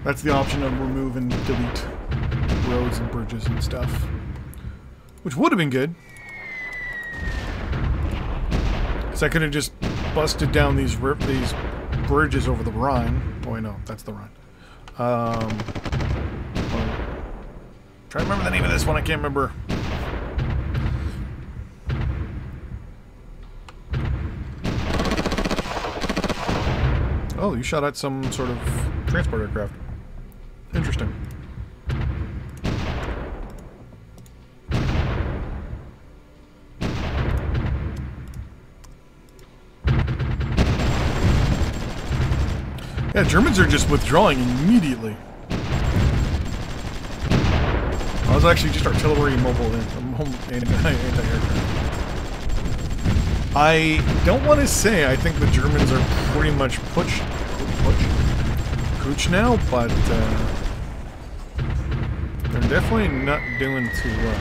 That's the option of remove and delete roads and bridges and stuff. Which would have been good. Because I could have just busted down these bridges over the Rhine. Oh wait, no, that's the Rhine. Try to remember the name of this one, I can't remember. Oh, you shot at some sort of transport aircraft. Interesting. Yeah, Germans are just withdrawing immediately. I was actually just artillery mobile anti-aircraft. I don't want to say I think the Germans are pretty much pooch now, but they're definitely not doing too well.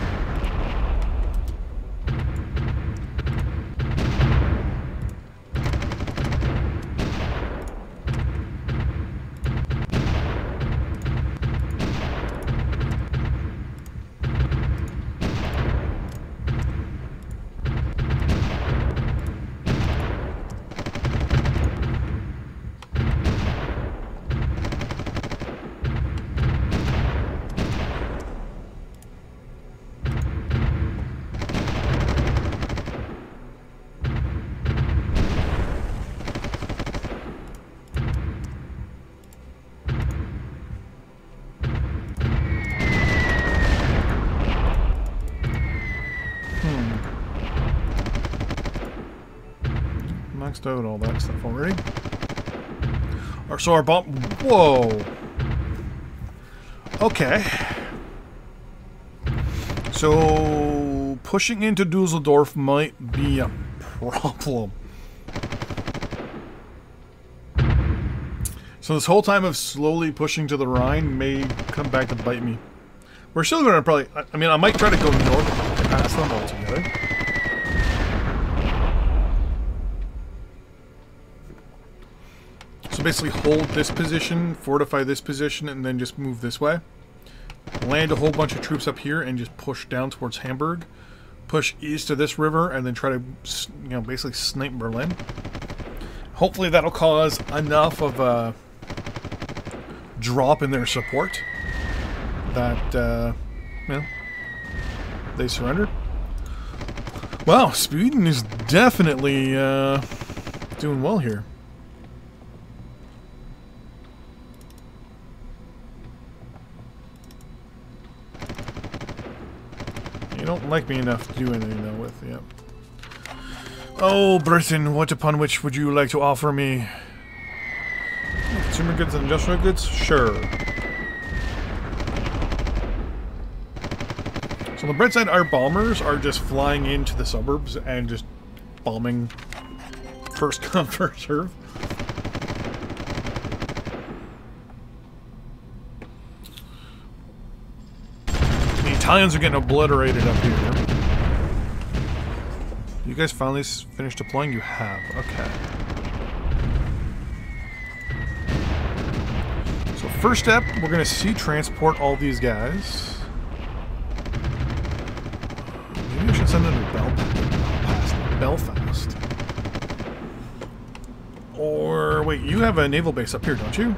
maxed out all that stuff already. So our bomb... Whoa! Okay. So, pushing into Dusseldorf might be a problem. So this whole time of slowly pushing to the Rhine may come back to bite me. We're still going to probably... I mean, I might try to go north past them altogether. So basically hold this position, fortify this position, and then just move this way. Land a whole bunch of troops up here and just push down towards Hamburg. Push east of this river and then try to, you know, basically snipe Berlin. Hopefully that'll cause enough of a drop in their support that, you know, they surrender. Wow, Sweden is definitely doing well here. You don't like me enough to do anything though with, yep. Oh, Britain, what upon which would you like to offer me? Consumer goods and industrial goods? Sure. So on the bright side, our bombers are just flying into the suburbs and just bombing first come, first serve. The Italians are getting obliterated up here. You guys finally finished deploying? You have. Okay. So first step, we're going to sea transport all these guys. Maybe I should send them to Belfast. Or, wait, you have a naval base up here, don't you?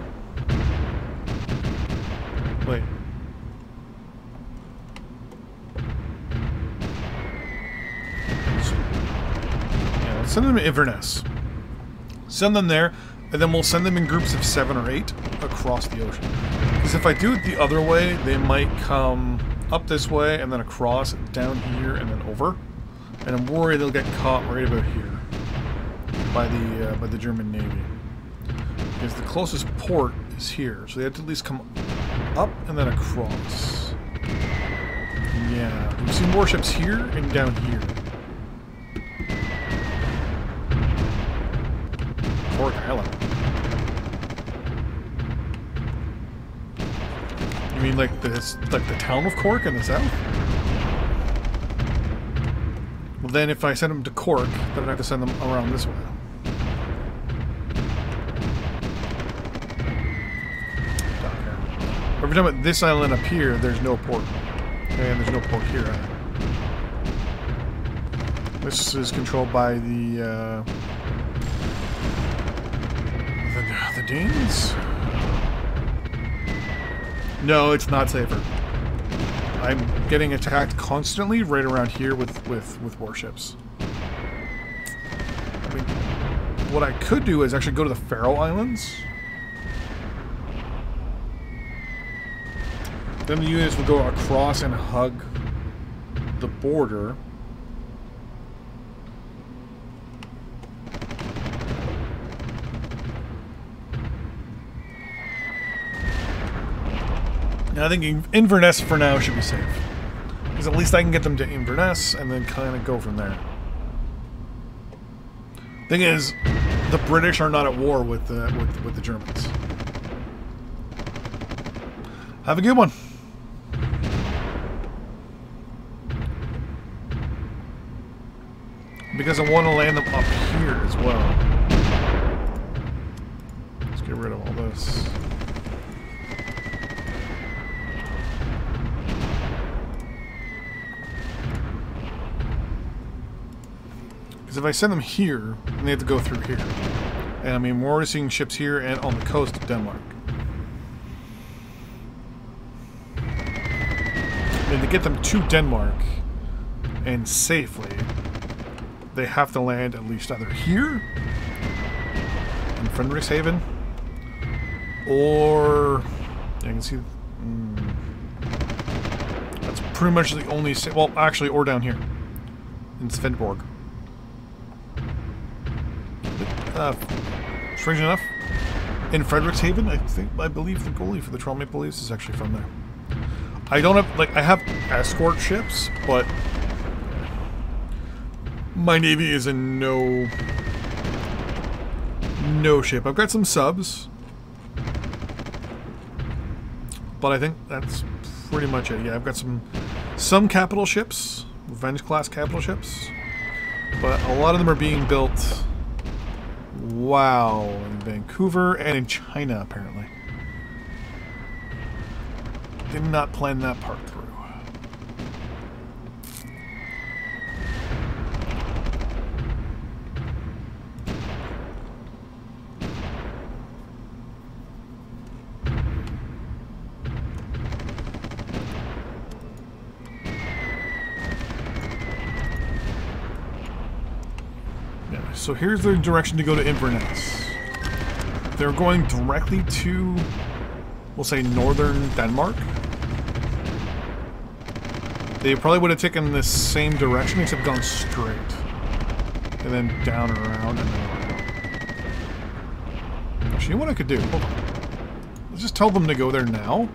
Wait. Send them to Inverness. Send them there, and then we'll send them in groups of 7 or 8 across the ocean. Because if I do it the other way, they might come up this way, and then across, down here, and then over. And I'm worried they'll get caught right about here by the German Navy. Because the closest port is here, so they have to at least come up and then across. Yeah, we've seen warships here and down here. Cork Island. You mean like the town of Cork in the south? Well, then if I send them to Cork, then I have to send them around this way. Every time at this island up here, there's no port, and there's no port here either. This is controlled by the Danes? No, it's not safer. I'm getting attacked constantly right around here with warships. I mean, what I could do is actually go to the Faroe Islands. Then the units would go across and hug the border. I think Inverness for now should be safe. Because at least I can get them to Inverness and then kind of go from there. Thing is, the British are not at war with the Germans. Have a good one. Because I want to land them up here as well. Let's get rid of all this. Because if I send them here, then they have to go through here. And I mean, we're already seeing ships here and on the coast of Denmark. And to get them to Denmark, and safely, they have to land at least either here, in Friedrichshaven, or... you can see... that's pretty much the only... well, actually, or down here, in Svendborg. strange enough, in Frederickshaven, I believe the goalie for the Toronto Maple Leafs is actually from there. I don't have, like, I have escort ships, but my Navy is in no shape. I've got some subs, but I think that's pretty much it. Yeah, I've got some capital ships, Revenge-class capital ships, but a lot of them are being built, wow, in Vancouver and in China, apparently. Did not plan that part through. Yeah, so here's the direction to go to Inverness. They're going directly to, we'll say, northern Denmark. They probably would have taken the same direction, except gone straight. And then down and around and then around. Actually, you know what I could do? Hold on. Let's just tell them to go there now,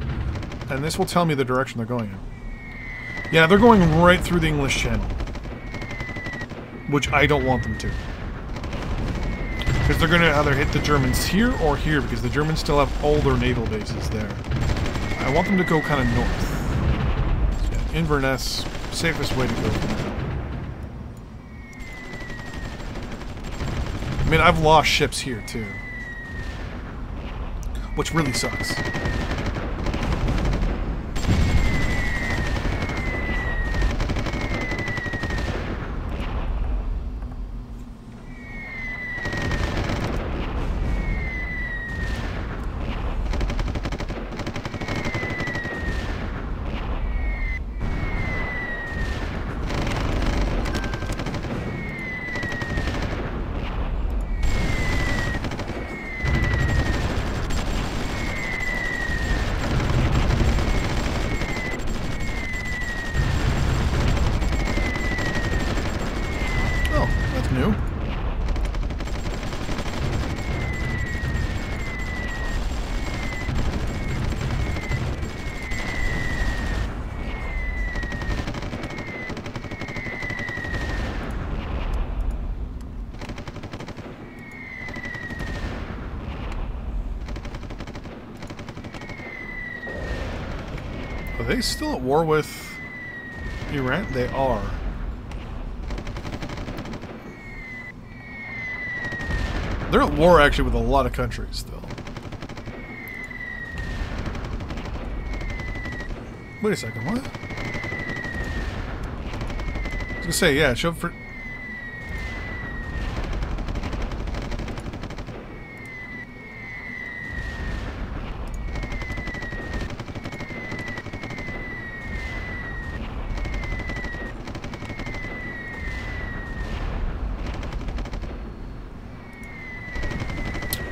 and this will tell me the direction they're going in. Yeah, they're going right through the English Channel. Which I don't want them to. Because they're going to either hit the Germans here or here, because the Germans still have all their naval bases there. I want them to go kind of north. Inverness, safest way to go. I mean, I've lost ships here too, which really sucks. New. Are they still at war with Iran? They are. They're at war, actually, with a lot of countries, still. Wait a second, what? I was gonna say, yeah, show for...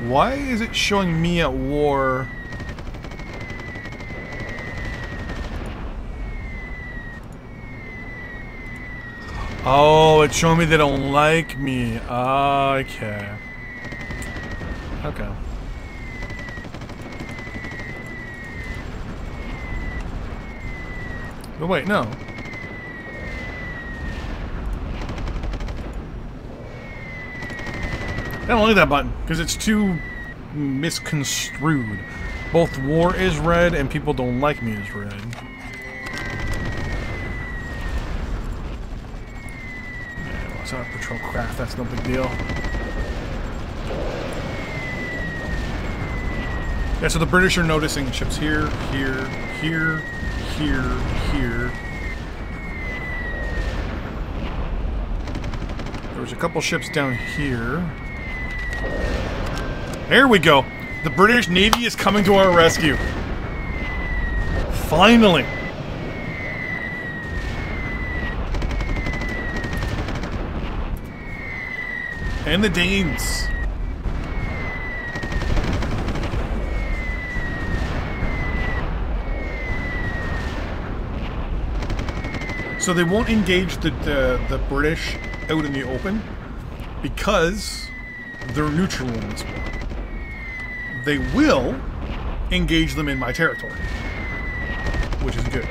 Why is it showing me at war? Oh, it's showing me they don't like me. Okay. Okay. But wait, no. I don't like that button, because it's too misconstrued. Both war is red and people don't like me is red. Yeah, well, it's not a patrol craft, that's no big deal. Yeah, so the British are noticing ships here, here, here, here, here. There was a couple ships down here. There we go. The British Navy is coming to our rescue. Finally. And the Danes. So they won't engage the British out in the open because they're neutral in this war. They will engage them in my territory, which is good.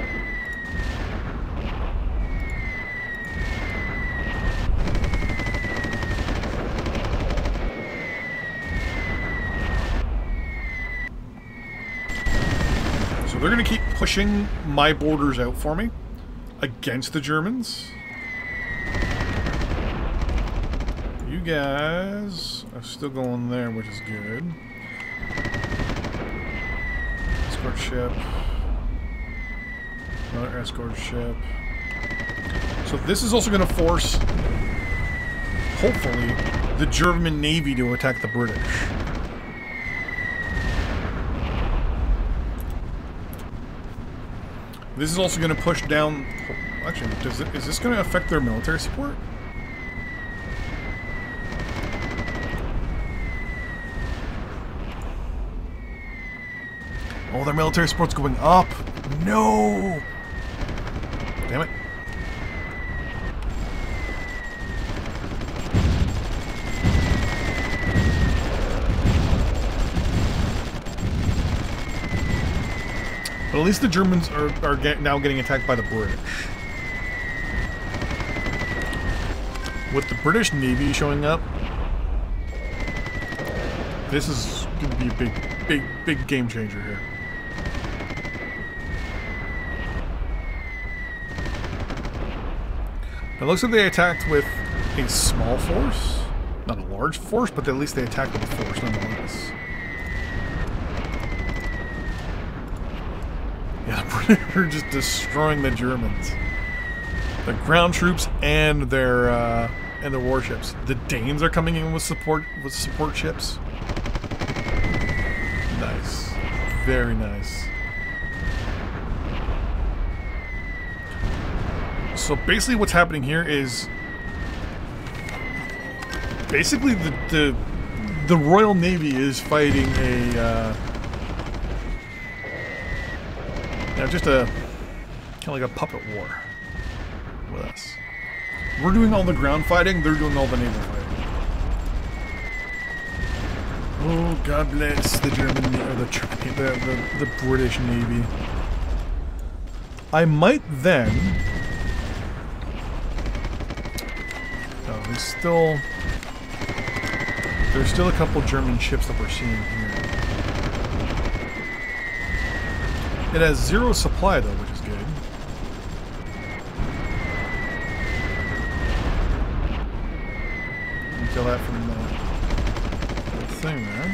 So they're going to keep pushing my borders out for me against the Germans. You guys are still going there, which is good. Escort ship. Another escort ship. So this is also going to force, hopefully, the German Navy to attack the British. This is also going to push down... Actually, is this going to affect their military support? Oh, their military support's going up. No! Damn it. But at least the Germans are now getting attacked by the British. With the British Navy showing up, this is going to be a big game changer here. It looks like they attacked with a small force. Not a large force, but at least they attacked with a force nonetheless. Yeah, the British are just destroying the Germans. The ground troops and their warships. The Danes are coming in with support ships. Nice. Very nice. So basically what's happening here is basically the Royal Navy is fighting a just a kind of like a puppet war with us. We're doing all the ground fighting, they're doing all the naval fighting. Oh, God bless the German or the British Navy. I might then. Oh, there's still a couple German ships that we're seeing here. It has zero supply though, which is good. You can kill that from the thing there.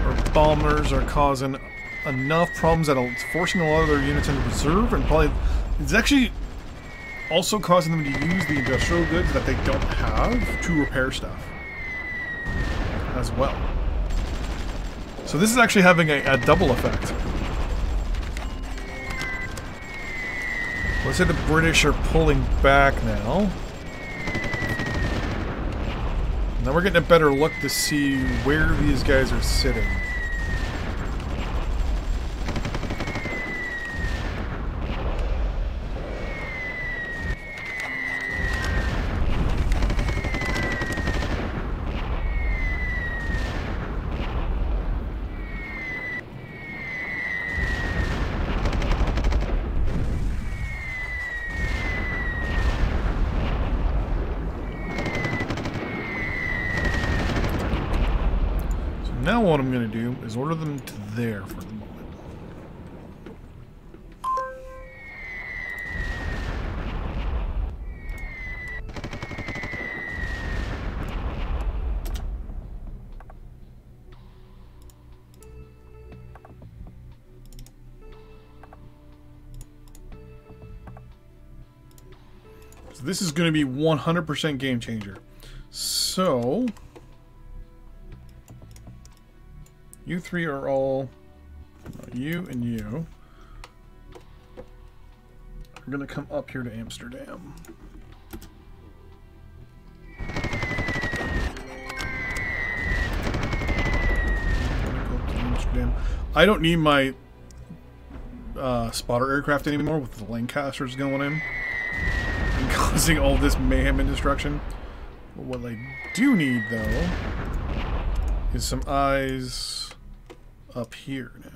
Our bombers are causing enough problems that it's forcing a lot of their units into reserve, and probably it's actually also causing them to use the industrial goods that they don't have to repair stuff as well. So this is actually having a double effect. Let's say the British are pulling back now. Now we're getting a better look to see where these guys are sitting. Now what I'm going to do is order them to there for the moment. So this is going to be 100% game changer. So you three are all, you and you, are going to come up here to Amsterdam. I don't need my spotter aircraft anymore with the Lancasters going in. causing all this mayhem and destruction. But what I do need, though, is some eyes up here now.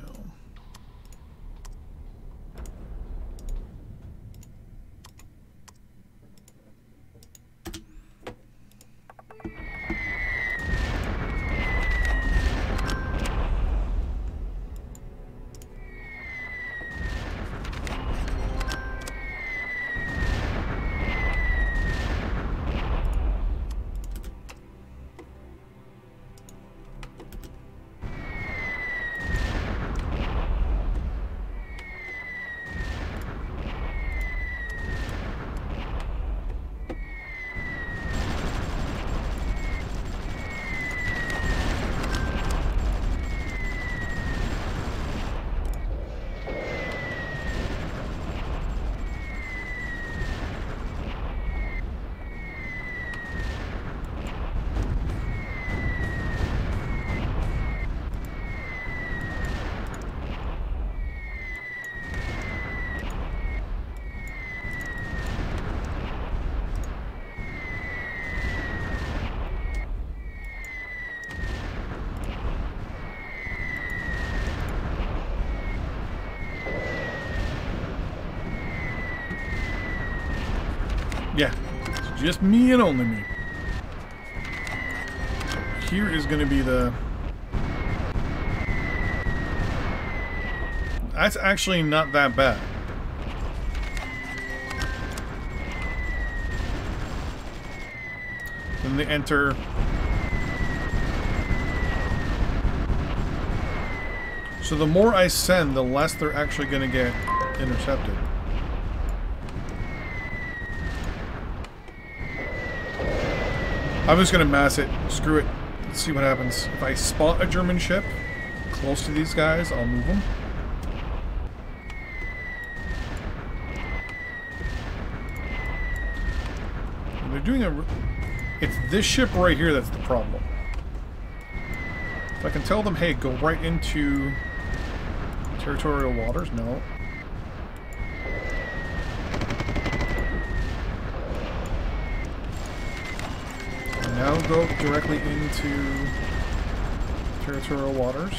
Yeah, it's just me and only me. Here is going to be the... That's actually not that bad. Then they enter... So the more I send, the less they're actually going to get intercepted. I'm just going to mass it. Screw it. Let's see what happens. If I spot a German ship close to these guys, I'll move them. And they're doing a... It's this ship right here that's the problem. If I can tell them, hey, go right into territorial waters, no. Now go directly into territorial waters.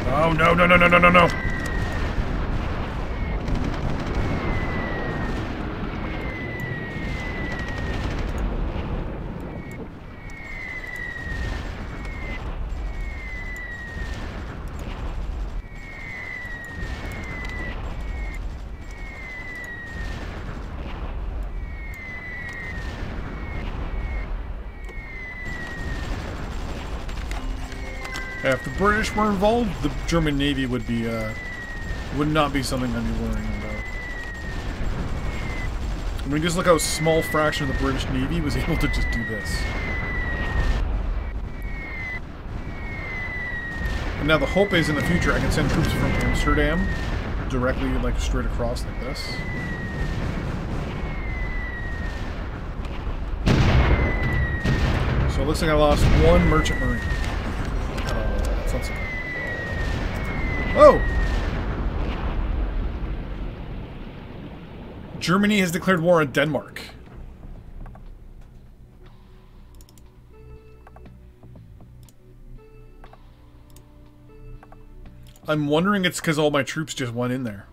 Oh, no, no, no, no, no, no, no. If the British were involved, the German Navy would be, would not be something I'd be worrying about. I mean, just look how a small fraction of the British Navy was able to just do this. And now the hope is in the future I can send troops from Amsterdam directly, like, straight across like this. So it looks like I lost one merchant marine. Whoa! Germany has declared war on Denmark. I'm wondering it's because all my troops just went in there.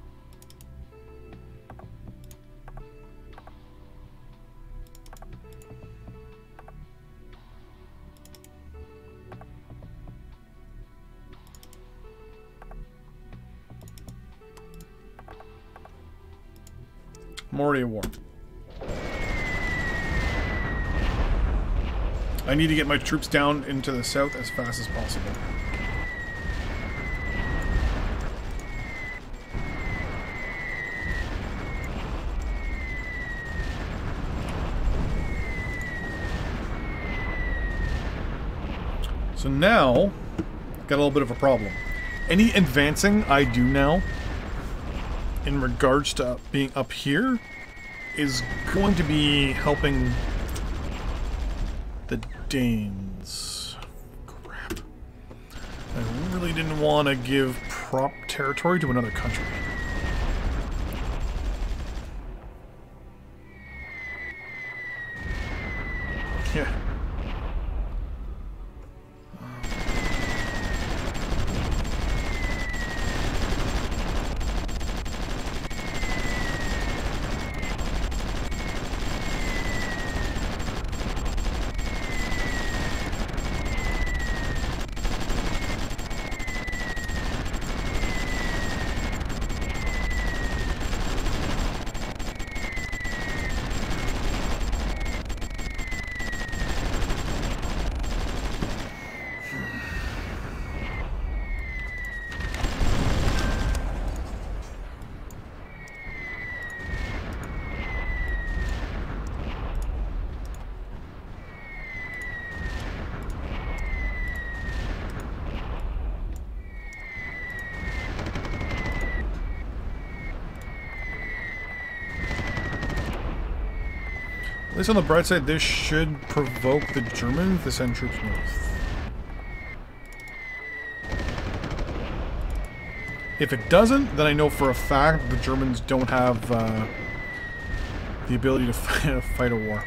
I'm already at war. I need to get my troops down into the south as fast as possible. So now, got a little bit of a problem. Any advancing I do now in regards to being up here is going to be helping the Danes. Crap. I really didn't want to give prop territory to another country. At least on the bright side, this should provoke the Germans to send troops north. If it doesn't, then I know for a fact the Germans don't have the ability to fight a war.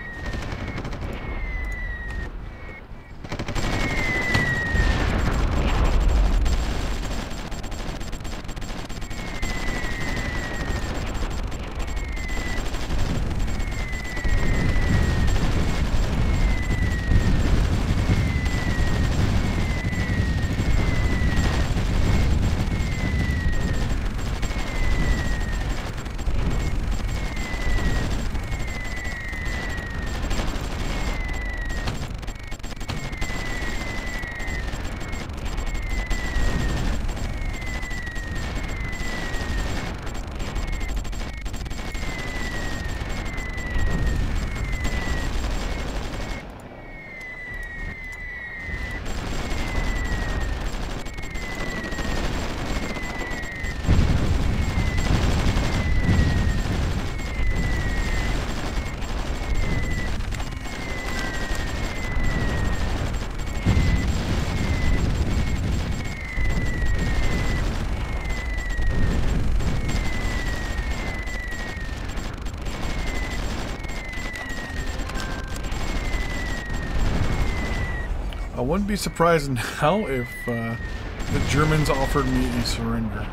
I wouldn't be surprised now if the Germans offered me a surrender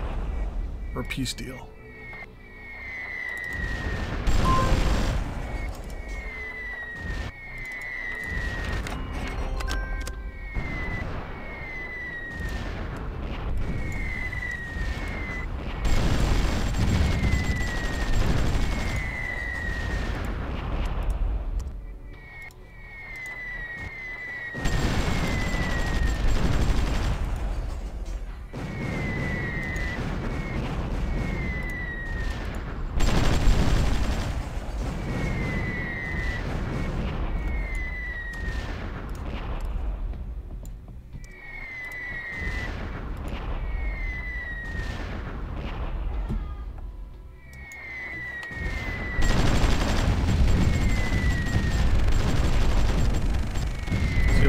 or a peace deal.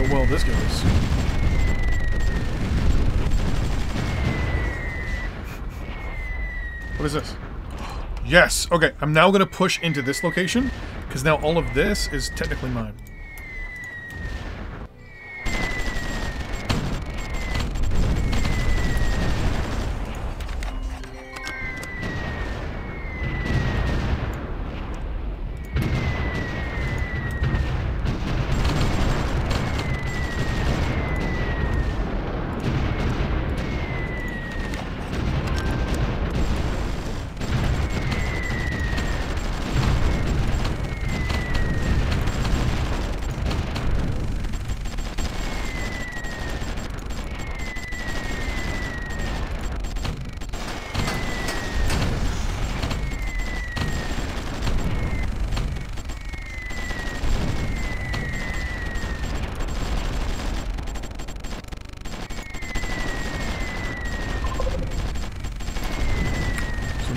Well, this goes. What is this? Yes! Okay, I'm now going to push into this location, because now all of this is technically mine.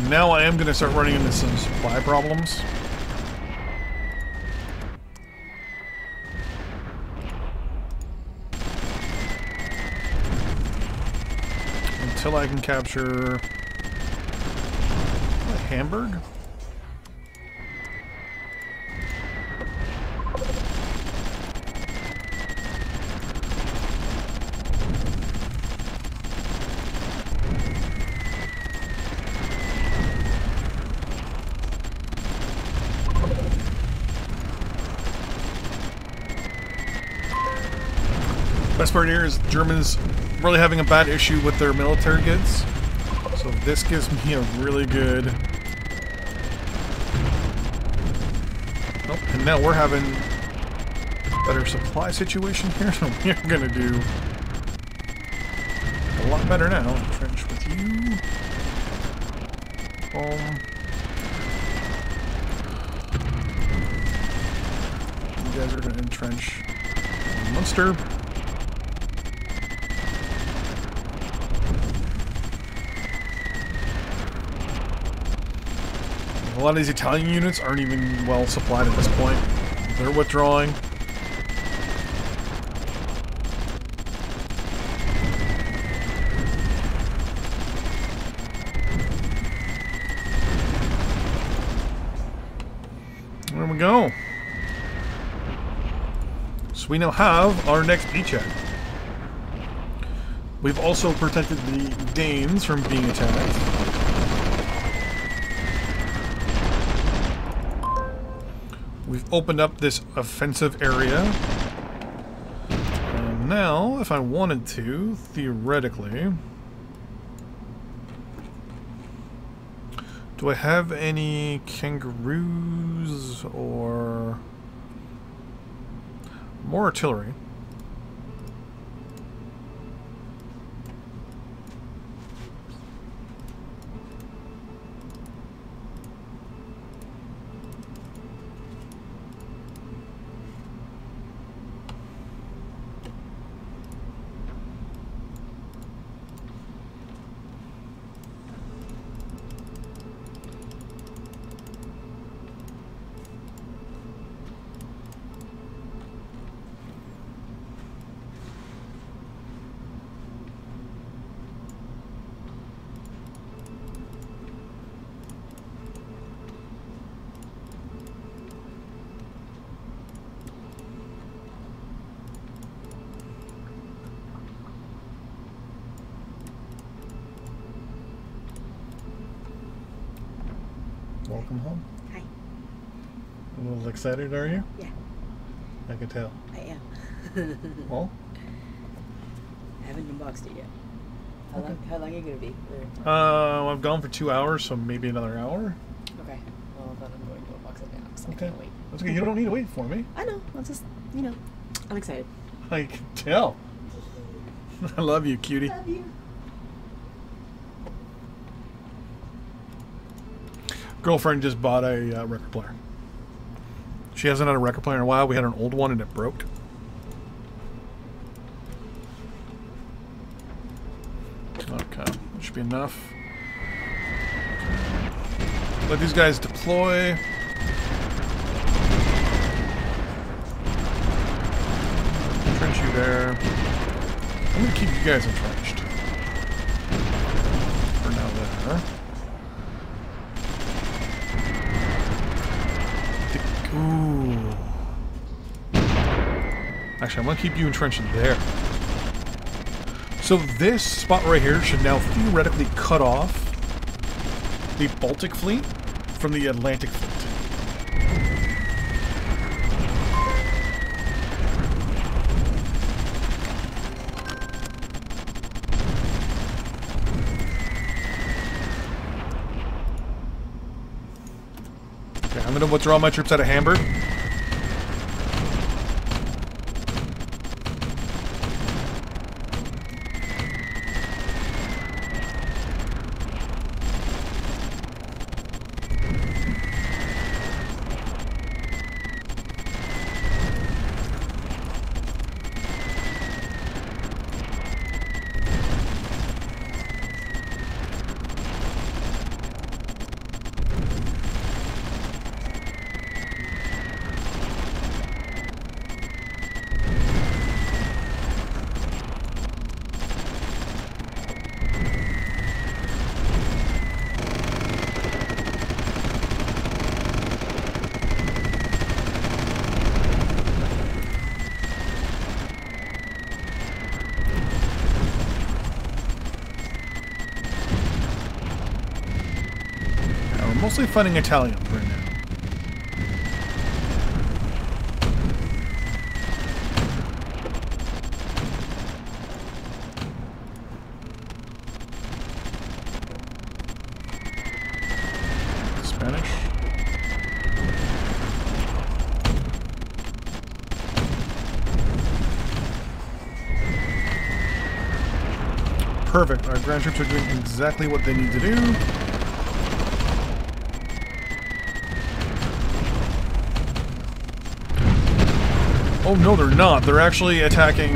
Now I am going to start running into some supply problems. Until I can capture Hamburg. Best part here is Germans really having a bad issue with their military goods. So this gives me a really good... Oh, and now we're having a better supply situation here, so we're gonna do a lot better now. Entrench with you. Boom. You guys are gonna entrench Munster. A lot of these Italian units aren't even well supplied at this point. They're withdrawing. There we go. So we now have our next beachhead. We've also protected the Danes from being attacked. We've opened up this offensive area. And now, if I wanted to, theoretically... Do I have any kangaroos or... more artillery? Welcome home. Hi. A little excited, are you? Yeah, I can tell. I am. Well? I haven't unboxed it yet. How long are you going to be? I've gone for 2 hours, so maybe another hour. Okay. Well, then I'm going to unbox it now because I Okay. can't wait. That's okay. You don't need to wait for me. I know. I'll just, you know, I'm excited. I can tell. I love you, cutie. Love you. Girlfriend just bought a record player. She hasn't had a record player in a while. We had an old one and it broke. Okay, that should be enough. Let these guys deploy. Entrench you there. I'm gonna keep you guys entrenched. For now there. Ooh. Actually, I'm going to keep you entrenched there. So this spot right here should now theoretically cut off the Baltic fleet from the Atlantic fleet. Okay, I'm going to withdraw my troops out of Hamburg. Mostly fighting Italians right now. Spanish. Perfect. Our ground troops are doing exactly what they need to do. Oh no, they're not. They're actually attacking.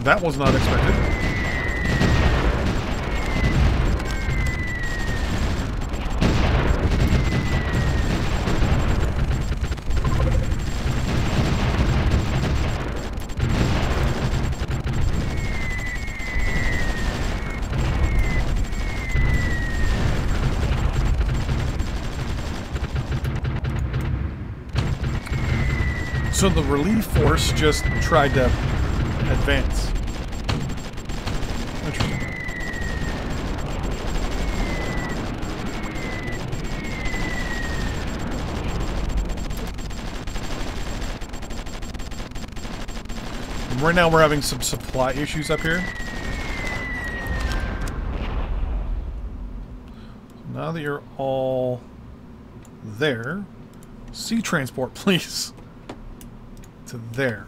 That was not expected. So the relief force just tried to advance. Interesting. Right now we're having some supply issues up here. Now that you're all there, sea transport, please. To there.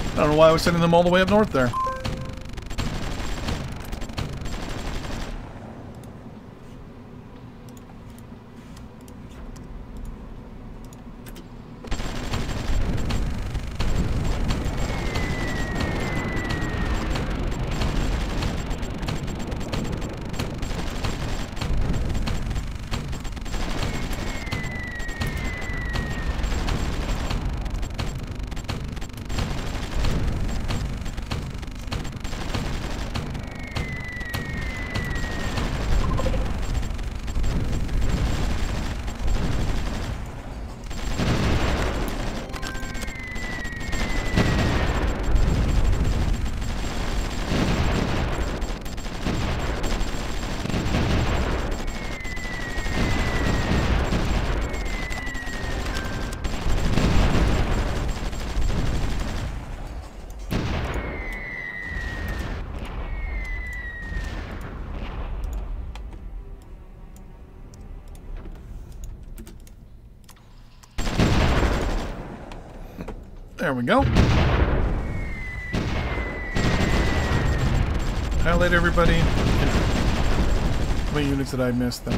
I don't know why I was sending them all the way up north there. There we go. Highlight everybody. How many units did I miss then?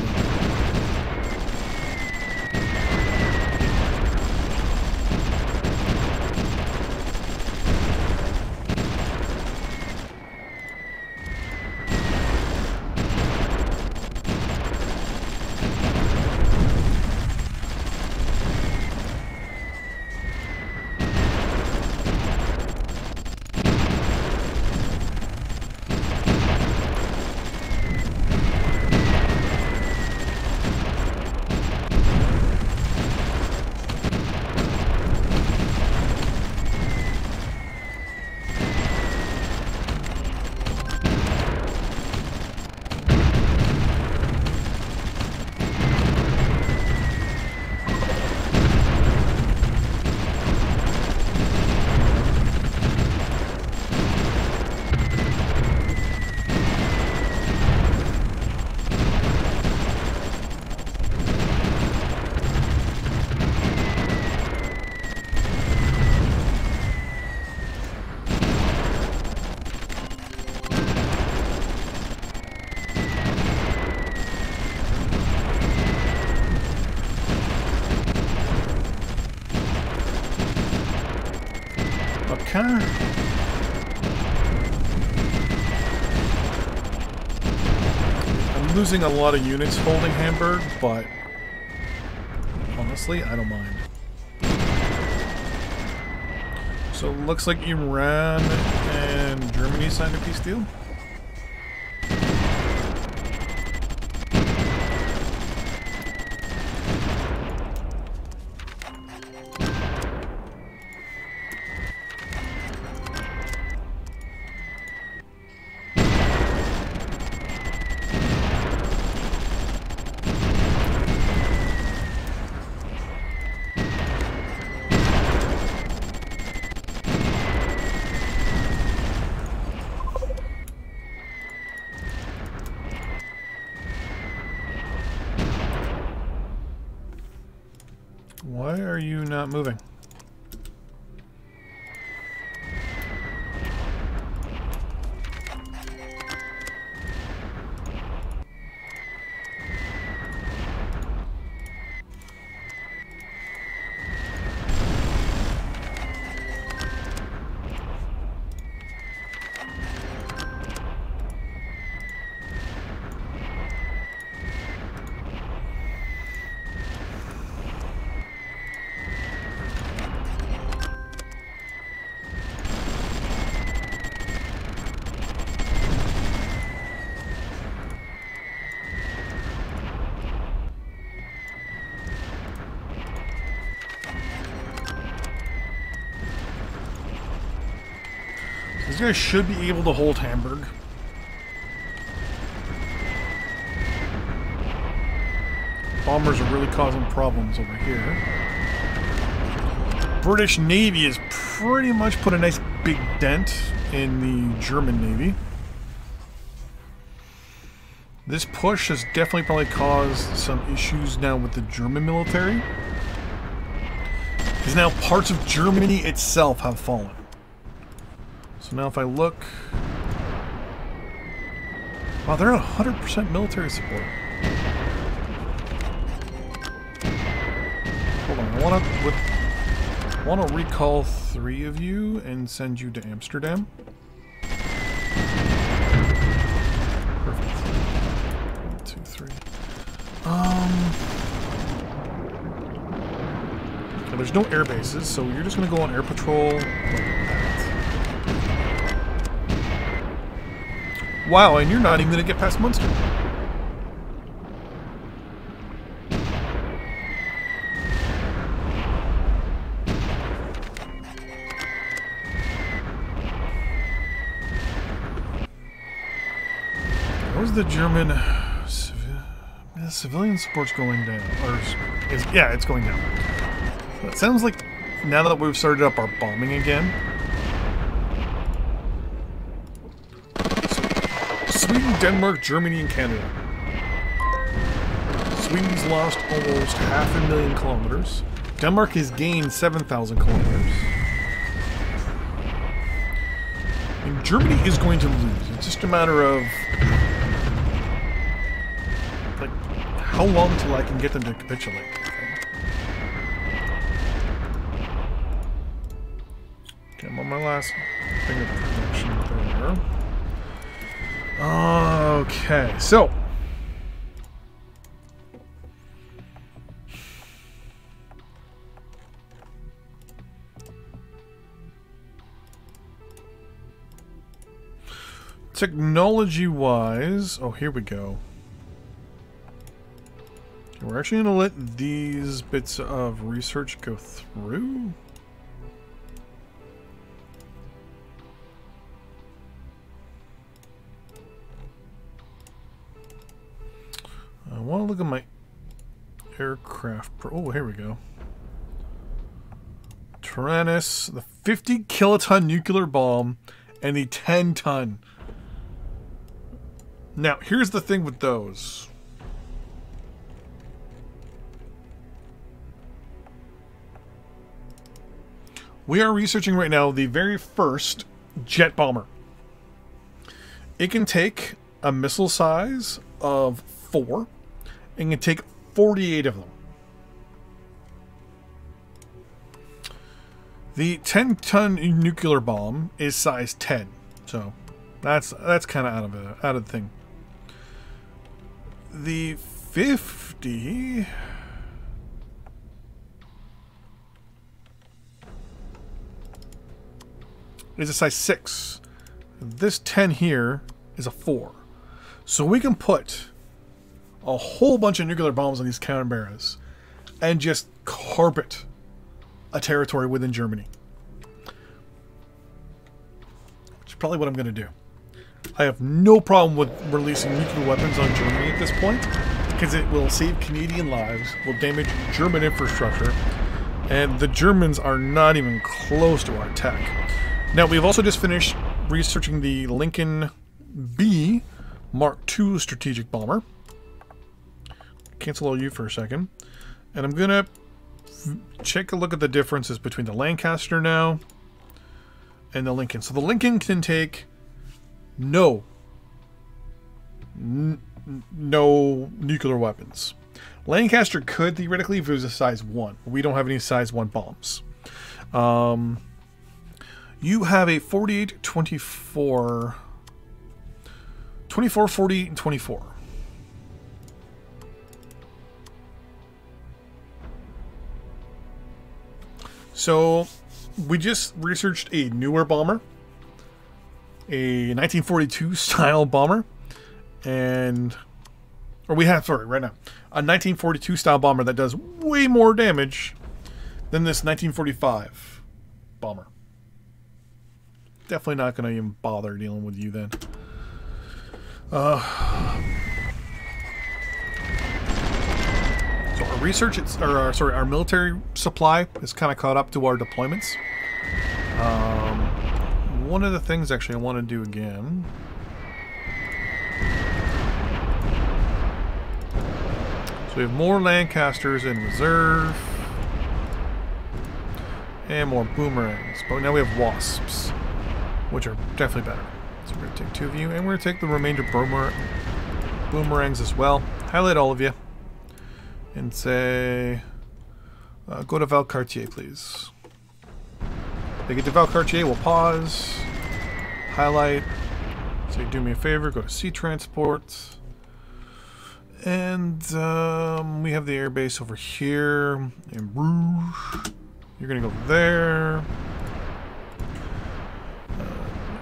Okay. I'm losing a lot of units holding Hamburg, but honestly, I don't mind. So it looks like Iran and Germany signed a peace deal. Why are you not moving? These guys should be able to hold Hamburg. Bombers are really causing problems over here. British Navy has pretty much put a nice big dent in the German Navy. This push has definitely probably caused some issues now with the German military. Because now parts of Germany itself have fallen. So now if I look... Wow, they're at 100% military support. Hold on, I want to recall 3 of you and send you to Amsterdam. Perfect. 1, 2, 3. Okay, there's no air bases, so you're just going to go on air patrol like that. Wow, and you're not even going to get past Munster. How's the German civilian support's going down? Yeah, it's going down. So it sounds like now that we've started up our bombing again. So, Sweden, Denmark, Germany, and Canada. Sweden's lost almost 500,000 kilometers. Denmark has gained 7,000 kilometers. And Germany is going to lose. It's just a matter of like how long till I can get them to capitulate. Okay, I'm on my last thing of production there. Okay, so technology-wise, oh, here we go. Okay, we're actually going to let these bits of research go through. I want to look at my aircraft. Oh, here we go. Tyrannus, the 50 kiloton nuclear bomb, and the 10-ton. Now, here's the thing with those. We are researching right now the very first jet bomber. It can take a missile size of 4 and can take 48 of them. The 10-ton nuclear bomb is size 10, so that's kind of out of the thing. The 50 is a size 6. This 10 here is a 4. So we can put a whole bunch of nuclear bombs on these Canberras and just carpet a territory within Germany. Which is probably what I'm going to do. I have no problem with releasing nuclear weapons on Germany at this point, because it will save Canadian lives, will damage German infrastructure, and the Germans are not even close to our tech. Now, we've also just finished researching the Lincoln B Mark II strategic bomber. Cancel all you for a second. And I'm going to take a look at the differences between the Lancaster now and the Lincoln. So the Lincoln can take no nuclear weapons. Lancaster could theoretically if it was a size 1. But we don't have any size 1 bombs. You have a 48, 24, 24, 48, and 24. So we just researched a newer bomber, a 1942 style bomber, and right now, a 1942 style bomber that does way more damage than this 1945 bomber. definitely not going to even bother dealing with you then. So our research, our military supply is kind of caught up to our deployments. One of the things actually I want to do again. So we have more Lancasters in reserve. And more boomerangs. But now we have wasps, which are definitely better. So we're going to take 2 of you, and we're going to take the remainder boomerangs as well. Highlight all of you. And say, go to Valcartier, please. They get to Valcartier, we'll pause. Highlight. Say, do me a favor, go to Sea Transport. And we have the airbase over here in Bruges. You're going to go there.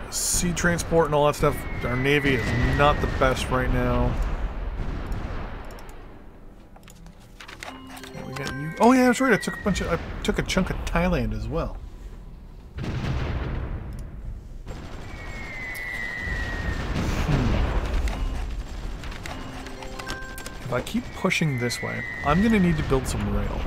Sea transport and all that stuff. Our navy is not the best right now. We got you. Oh yeah, that's right. I took a chunk of Thailand as well. If I keep pushing this way, I'm going to need to build some rail.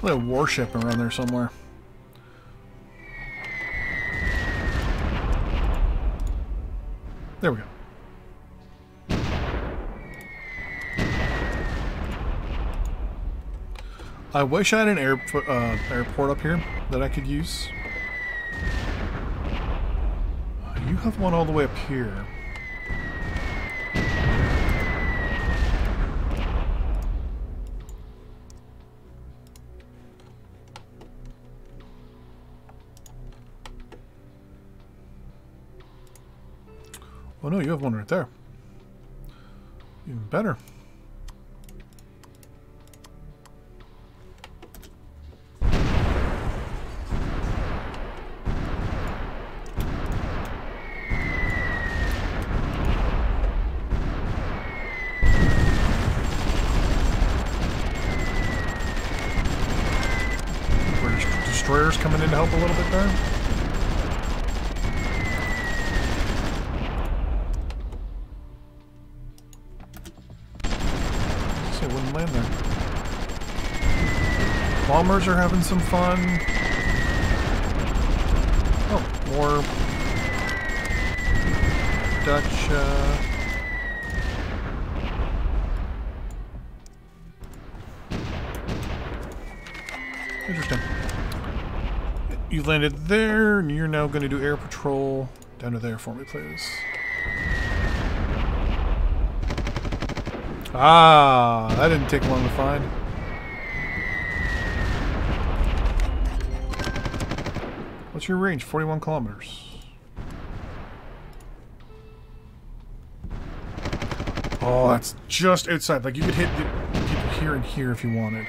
A warship around there somewhere. There we go. I wish I had an airport up here that I could use. You have one all the way up here. Oh no, you have one right there. Even better. British destroyers coming in to help a little bit there. Land there. Bombers are having some fun. Oh, more Dutch. Interesting. You landed there, and you're now going to do air patrol down to there for me, please. Ah, that didn't take long to find. What's your range? 41 kilometers. Oh, that's just outside. Like, you could hit the people here and here if you wanted.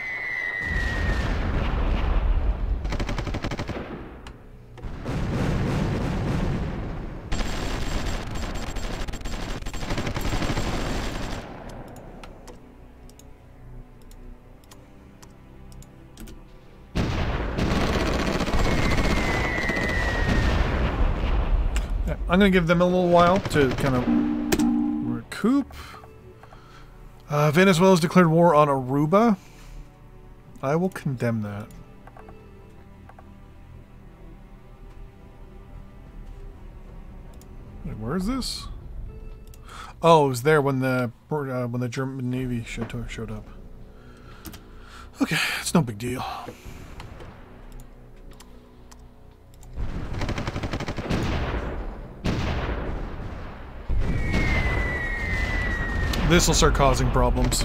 I'm going to give them a little while to kind of recoup. Venezuela's declared war on Aruba. I will condemn that. Wait, where is this? Oh, it was there when the German Navy showed up. Okay, it's no big deal. This will start causing problems.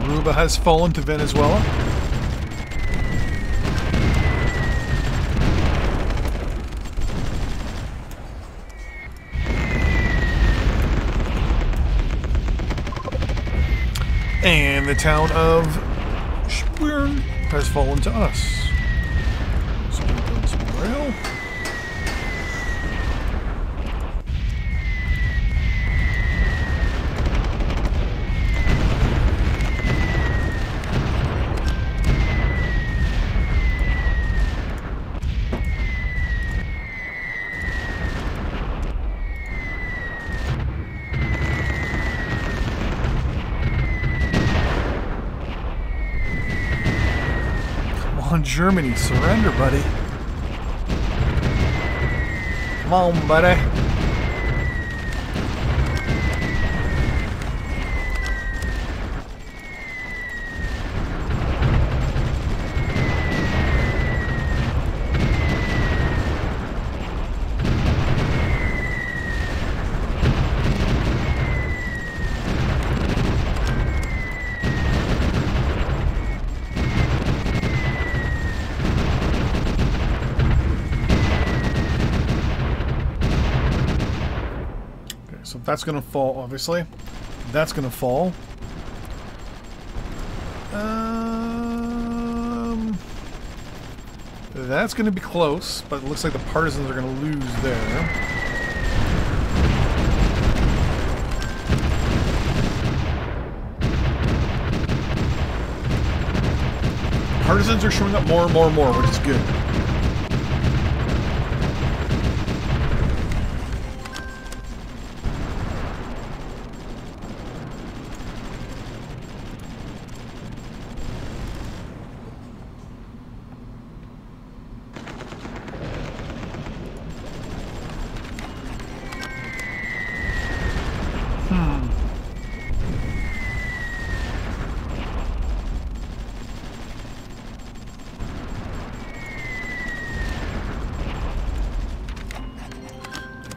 Aruba has fallen to Venezuela. And the town of Schwerin has fallen to us. So we're building some rail. On Germany, surrender, buddy. Come on, buddy. So that's going to fall, obviously. That's going to fall. That's going to be close, but it looks like the partisans are going to lose there. Partisans are showing up more and more and more, which is good.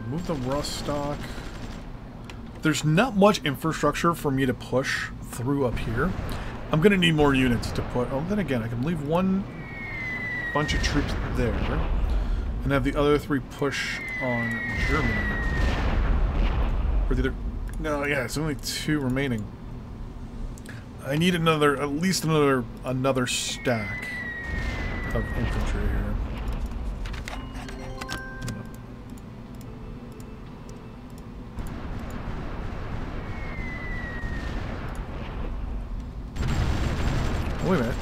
Move the rust stock. There's not much infrastructure for me to push through up here. I'm gonna need more units to put. Oh, then again, I can leave one bunch of troops there and have the other three push on Germany. Or the other. No, yeah, it's only two remaining. I need another, at least another stack of infantry here. Wait a minute.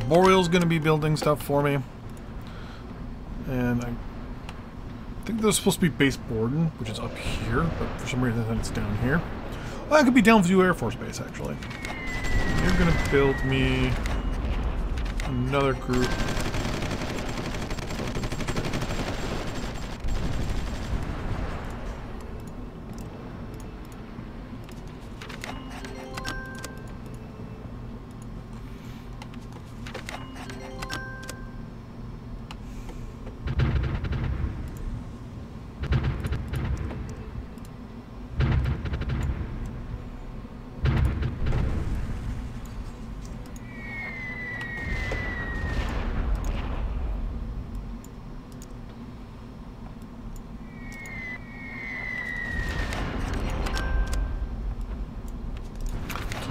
Boreal's going to be building stuff for me. And I think there's supposed to be Base Borden, which is up here, but for some reason it's down here. Well, that could be Downsview Air Force Base, actually. You're going to build me another group.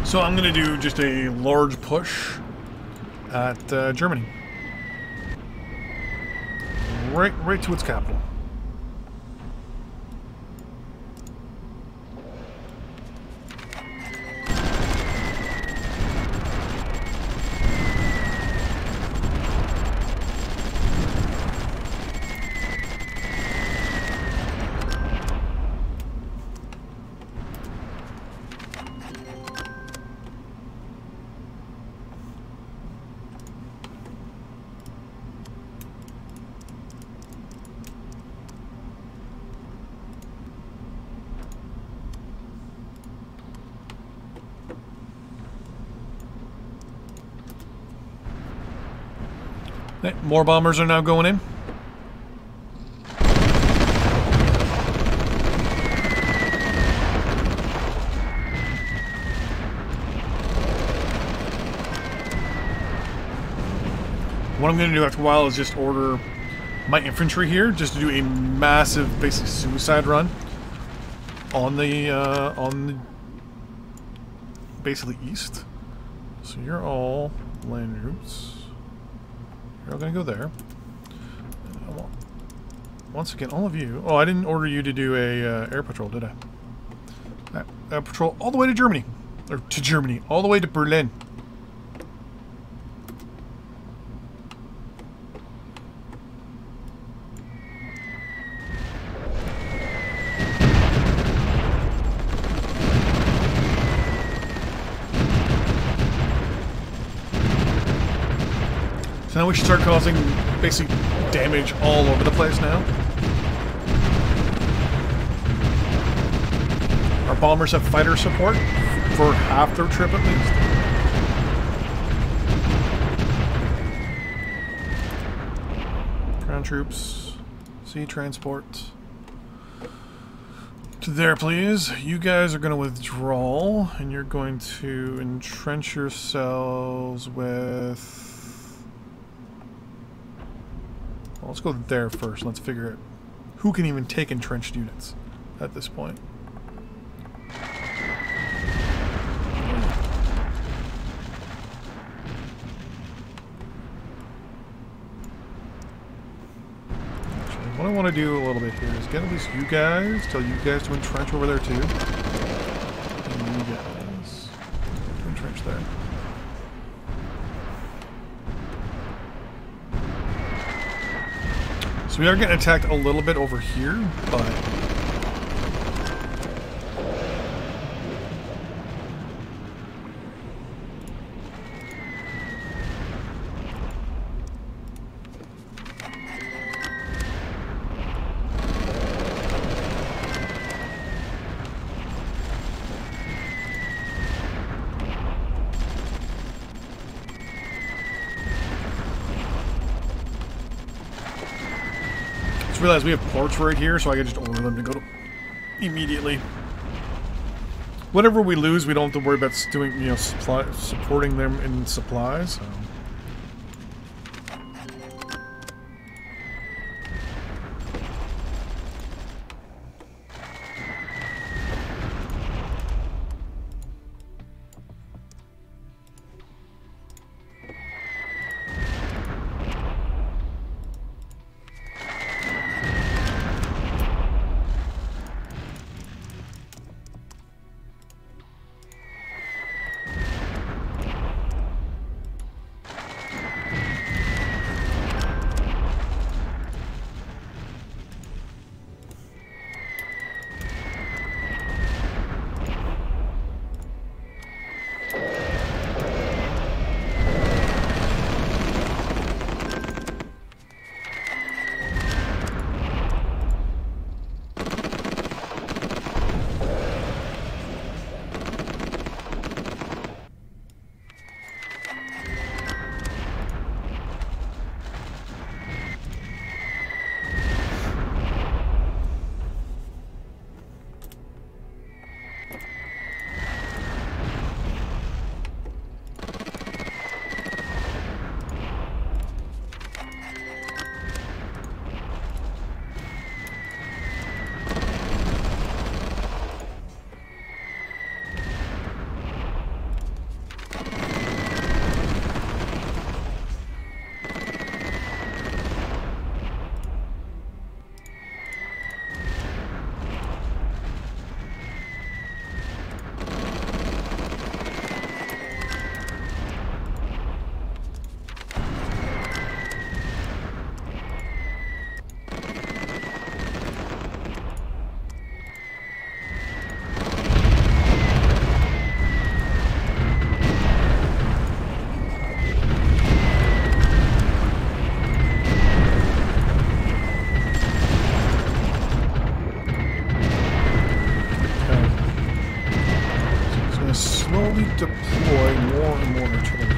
So I'm going to do just a large push at Germany. Right to its capital. More bombers are now going in. What I'm going to do after a while is just order my infantry here, just to do a massive, basically suicide run on the basically east. So you're all land routes. You're all going to go there. Once again, all of you... Oh, I didn't order you to do a air patrol, did I? Patrol all the way to Germany. Or to Germany. All the way to Berlin. So now we should start causing basic damage all over the place now. Our bombers have fighter support for half their trip at least. Ground troops, sea transport. To there, please. You guys are going to withdraw, and you're going to entrench yourselves with... Well, let's go there first. Let's figure out who can even take entrenched units at this point. Actually, what I want to do a little bit here is get at least you guys, tell you guys to entrench over there too. And you guys to entrench there. So we are getting attacked a little bit over here, but... realize we have ports right here, so I can just order them to go to immediately. Whatever we lose, we don't have to worry about doing, you know, supporting them in supplies. So. slowly deploy more and more artillery.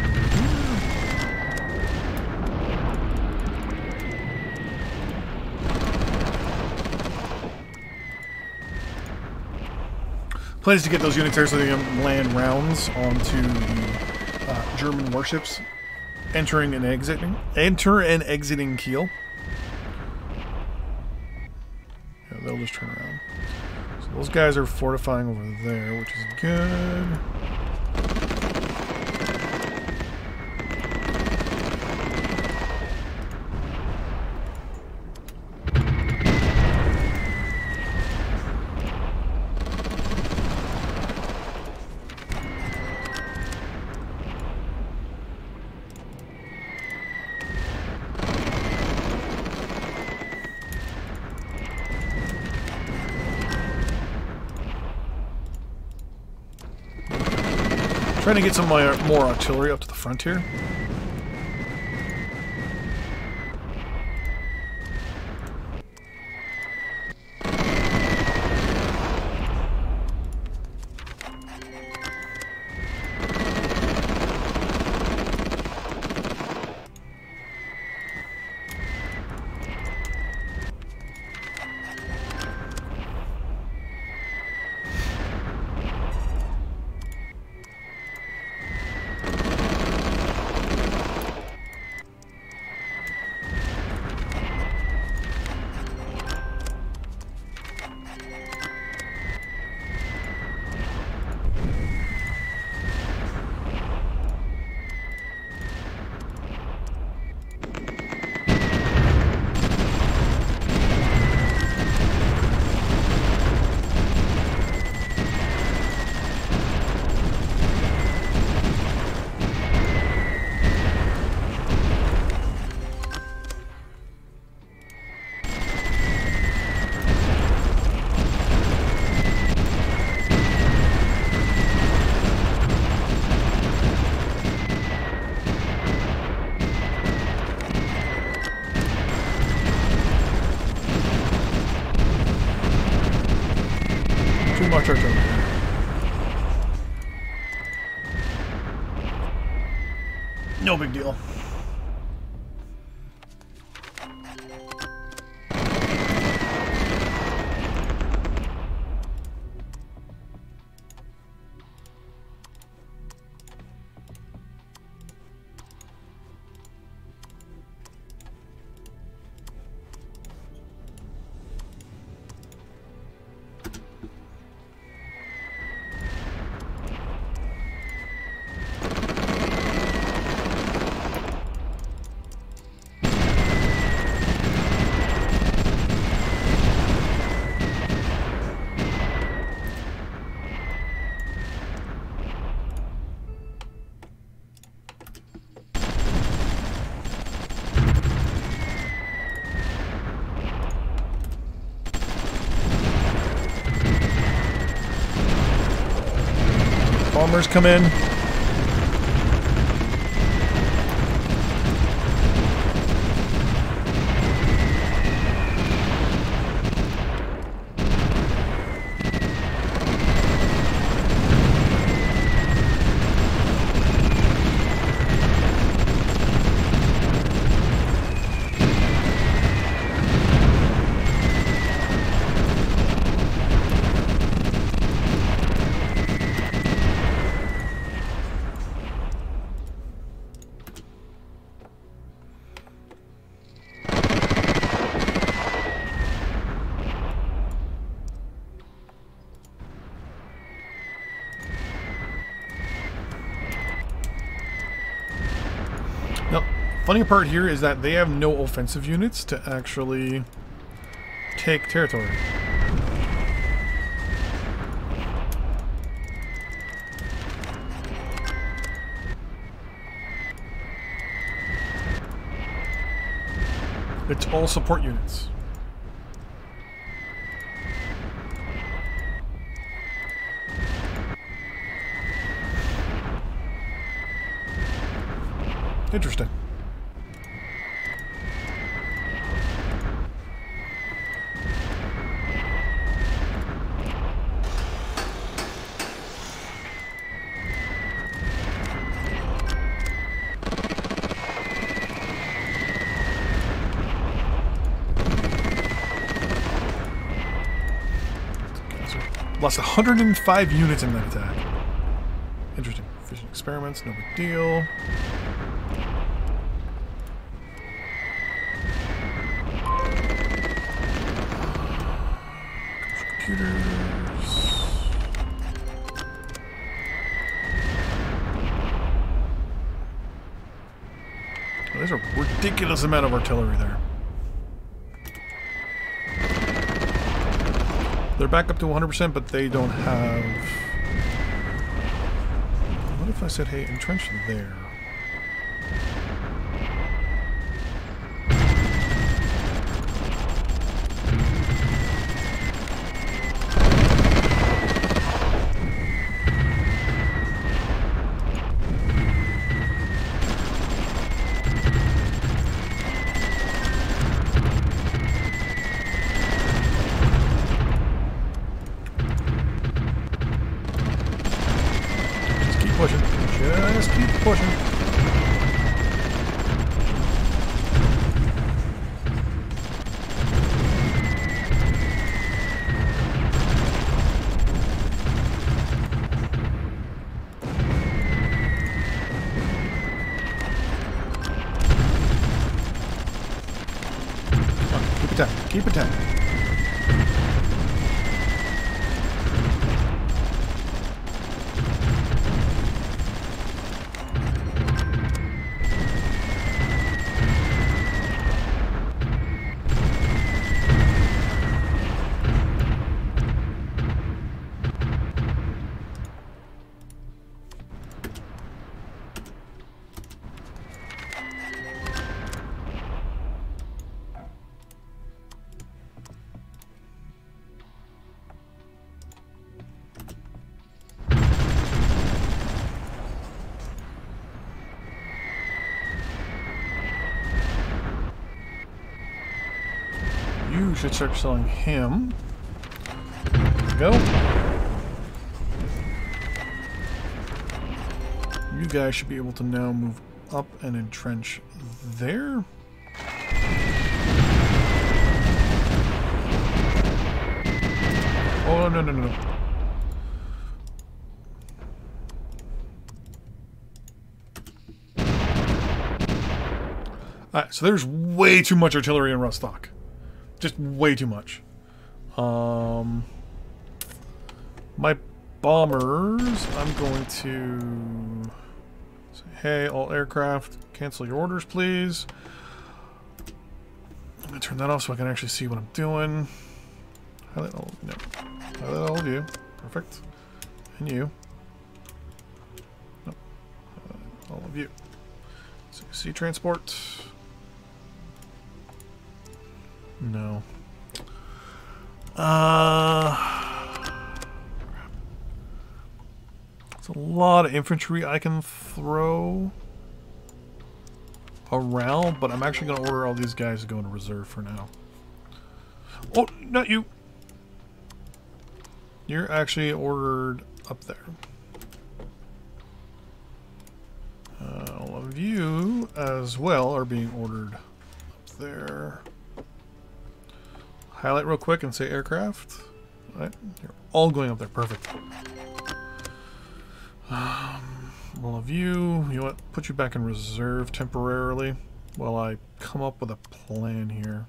Plan is to get those units there so they can land rounds onto the German warships entering and exiting. Enter and exiting Kiel. Yeah, they'll just turn around. So those guys are fortifying over there, which is good. Trying to get some more artillery up to the front here. Too much artillery. No big deal. Bombers come in. Funny part here is that they have no offensive units to actually take territory. It's all support units. Interesting. Lost 105 units in that attack. Interesting. Fission experiments, no big deal. Computers. Oh, there's a ridiculous amount of artillery there. They're back up to 100%, but they don't have... What if I said, hey, entrench there? Pushing. Just keep pushing. Keep attacking. Keep attacking. You should start selling him. There we go. You guys should be able to now move up and entrench there. Oh, no, no, no, no. Alright, so there's way too much artillery in Rostock. Just way too much. My bombers, I'm going to say, hey, all aircraft, cancel your orders, please. I'm going to turn that off so I can actually see what I'm doing. Highlight all, no. Highlight all of you. Perfect. And you. No. All of you. So, sea transport. No. It's a lot of infantry I can throw around, but I'm actually going to order all these guys to go into reserve for now. Oh, not you! You're actually ordered up there. All of you as well are being ordered up there. Highlight real quick and say aircraft. All right, you're all going up there. Perfect. All of you, you know what? Put you back in reserve temporarily while I come up with a plan here.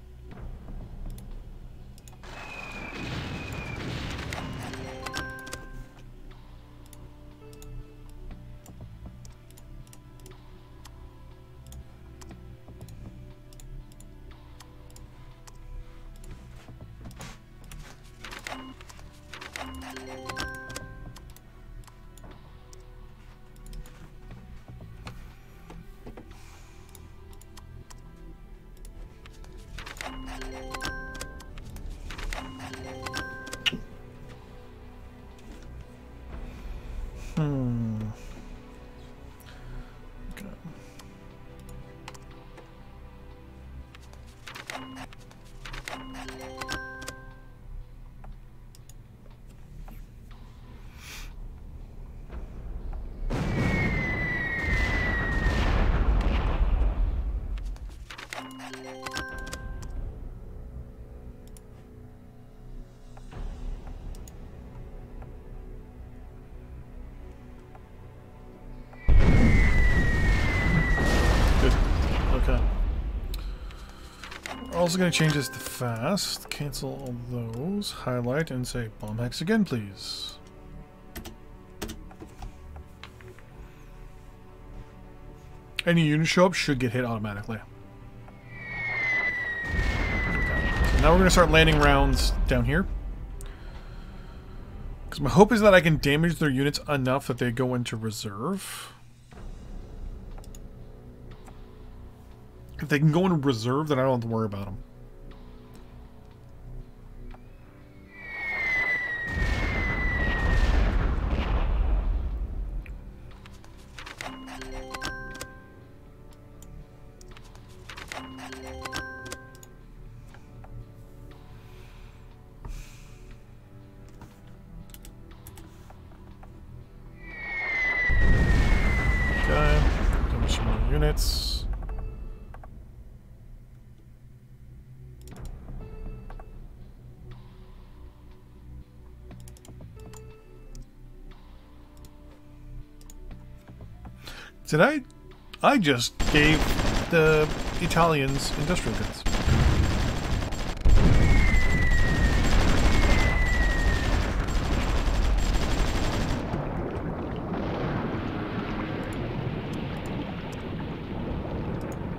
Okay. also going to change this to fast. Cancel all those. Highlight and say bomb hex again, please. Any units show up should get hit automatically. So now we're going to start landing rounds down here. Because my hope is that I can damage their units enough that they go into reserve. If they can go into reserve, then I don't have to worry about them. Okay, damage some more units. Did I just gave the Italians industrial goods.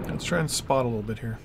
Let's try and spot a little bit here.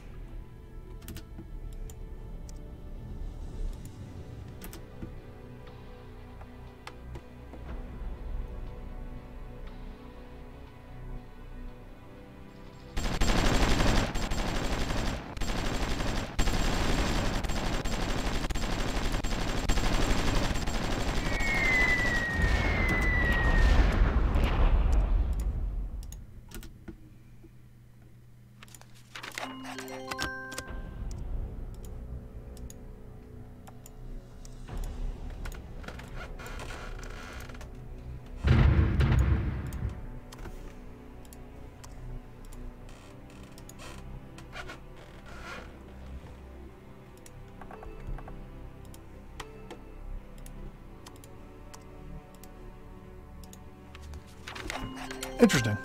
Interesting.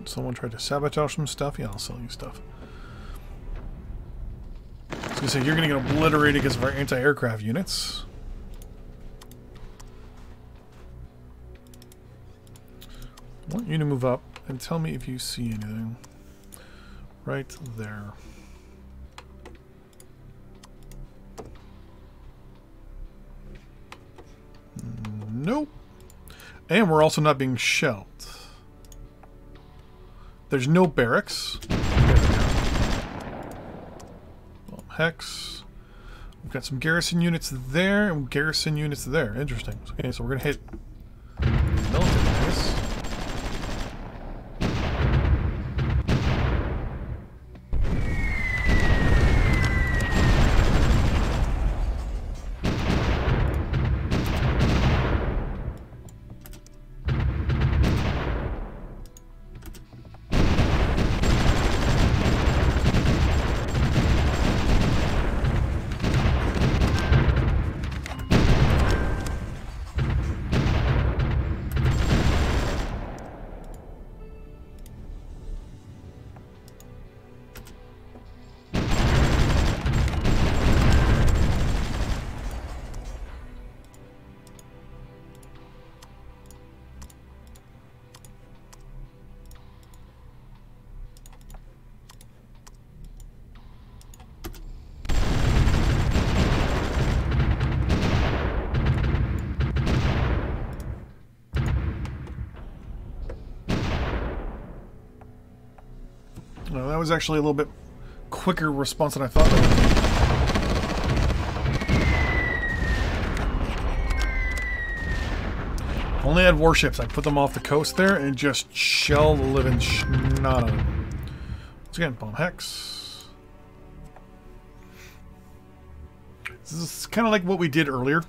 Someone tried to sabotage some stuff? Yeah, I'll sell you stuff. I was gonna say, you're gonna get obliterated because of our anti-aircraft units. I want you to move up and tell me if you see anything. Right there. Nope. And we're also not being shelled. There's no barracks. Hex. We've got some garrison units there and garrison units there. Interesting. Okay, so we're gonna hit military base. Well, that was actually a little bit quicker response than I thought that would be. If only I had warships, I'd put them off the coast there and just shell the living snot out of them. Once again, bomb hex. This is kind of like what we did earlier.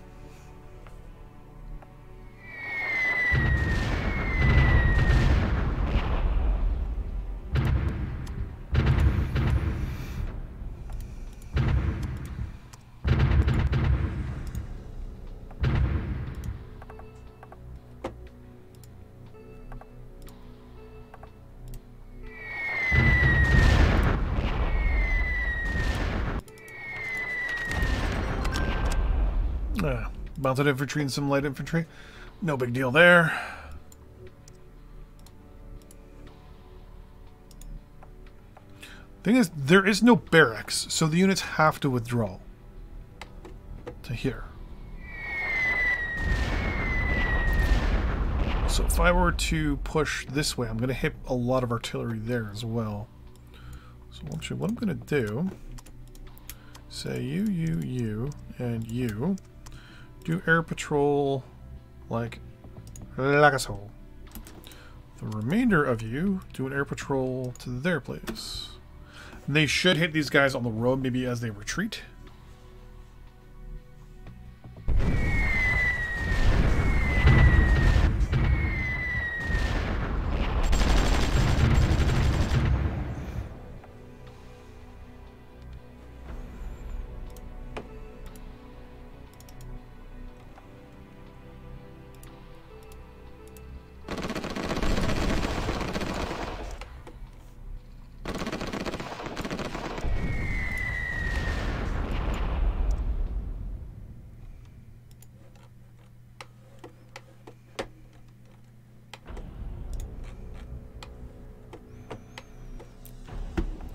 Mounted infantry and some light infantry. No big deal there. Thing is, there is no barracks, so the units have to withdraw to here. So if I were to push this way, I'm going to hit a lot of artillery there as well. So actually, what I'm going to do, say you, and you, do air patrol like a soul. The remainder of you do an air patrol to their place. And they should hit these guys on the road maybe as they retreat.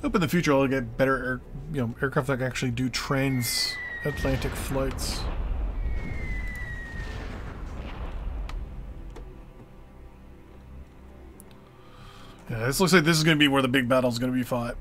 Hope in the future I'll get better aircraft that can actually do transatlantic flights. Yeah, this looks like this is going to be where the big battle is going to be fought.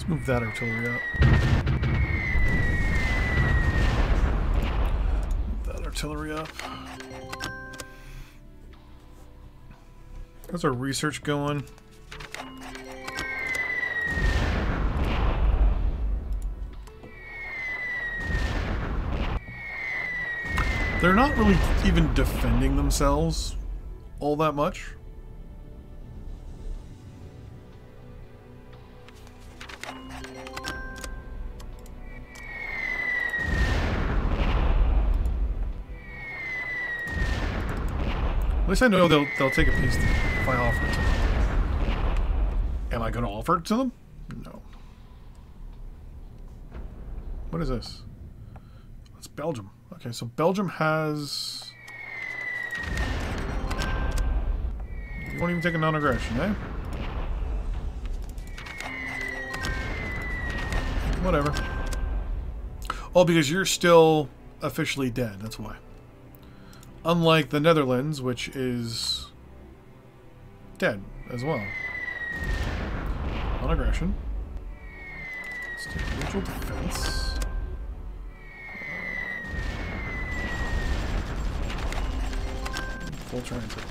Move that artillery up. Move that artillery up. How's our research going? They're not really even defending themselves all that much. At least I know they'll take a piece if I offer it to them. Am I going to offer it to them? No. What is this? That's Belgium. Okay, so Belgium has... You won't even take a non-aggression, eh? Whatever. Oh, because you're still officially dead, that's why. Unlike the Netherlands, which is dead as well. Non-aggression. Let's take neutral defense. Full transit.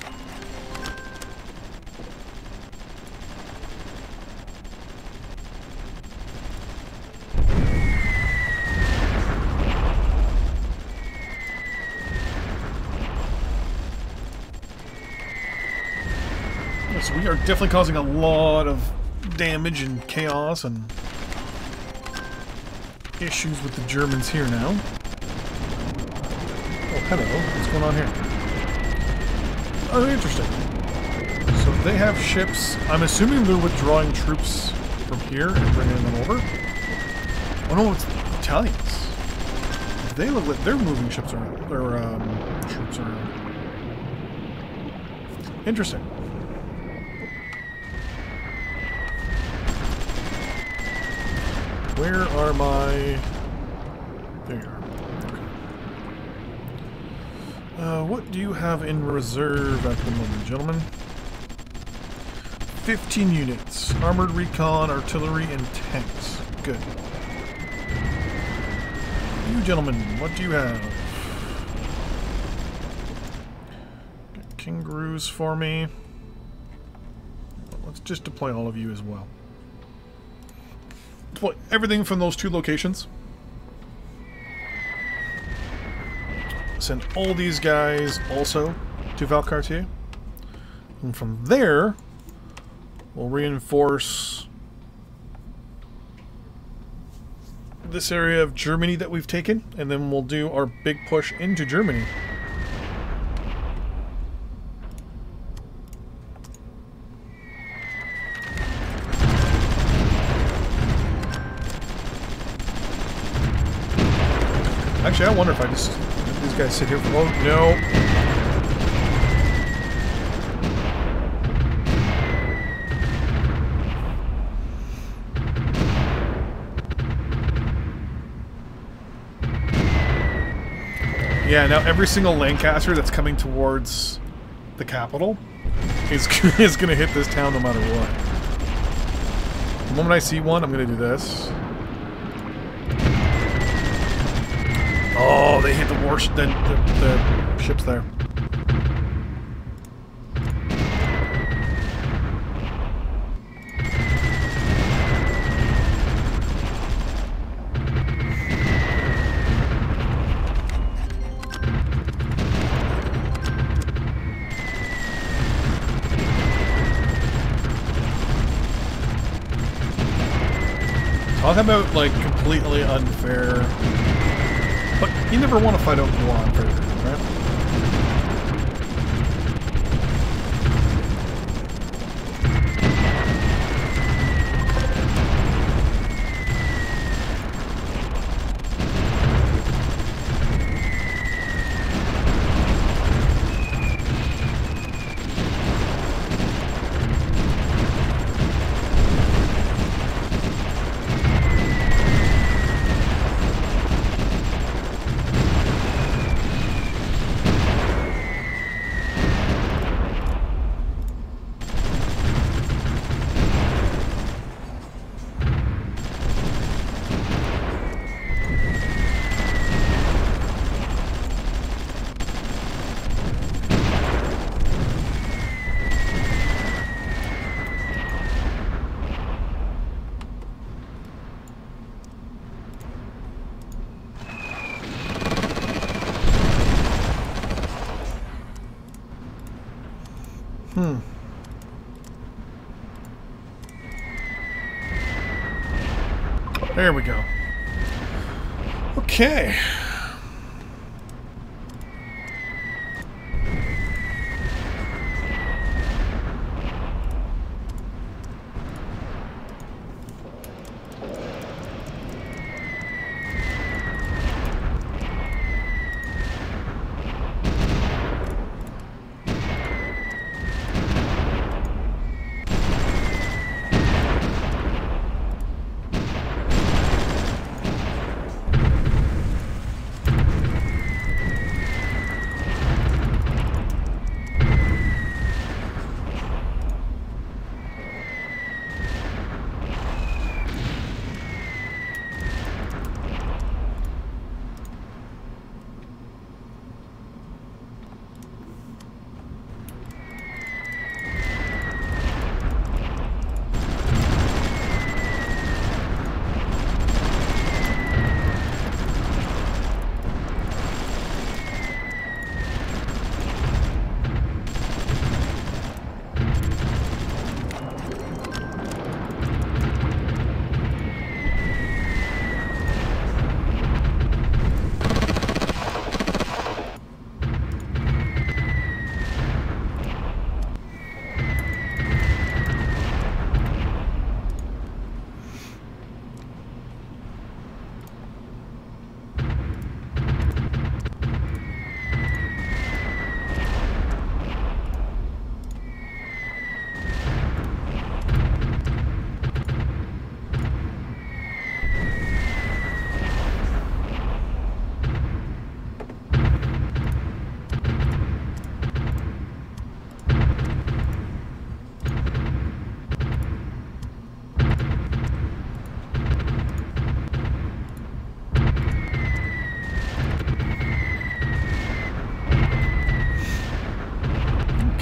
So we are definitely causing a lot of damage and chaos and issues with the Germans here now. Oh, hello. What's going on here? Oh, interesting. So they have ships. I'm assuming they're withdrawing troops from here and bringing them over. Oh no, it's Italians. They look like they're moving ships around. Or, troops around. Interesting. Where are my... There you are. What do you have in reserve at the moment, gentlemen? 15 units. Armored recon, artillery, and tanks. Good. You gentlemen, what do you have? Got kangaroos for me. Let's just deploy all of you as well. Deploy everything from those 2 locations. Send all these guys also to Valcartier. And from there, we'll reinforce this area of Germany that we've taken, and then we'll do our big push into Germany. Actually, I wonder if I just let these guys sit here for... Oh, no. Yeah, now every single Lancaster that's coming towards the capital is going to hit this town no matter what. The moment I see one, I'm going to do this. Oh, they hit the the ships there. Talk about, like, completely unfair. But you never want to fight out war on fair, right? There we go. Okay.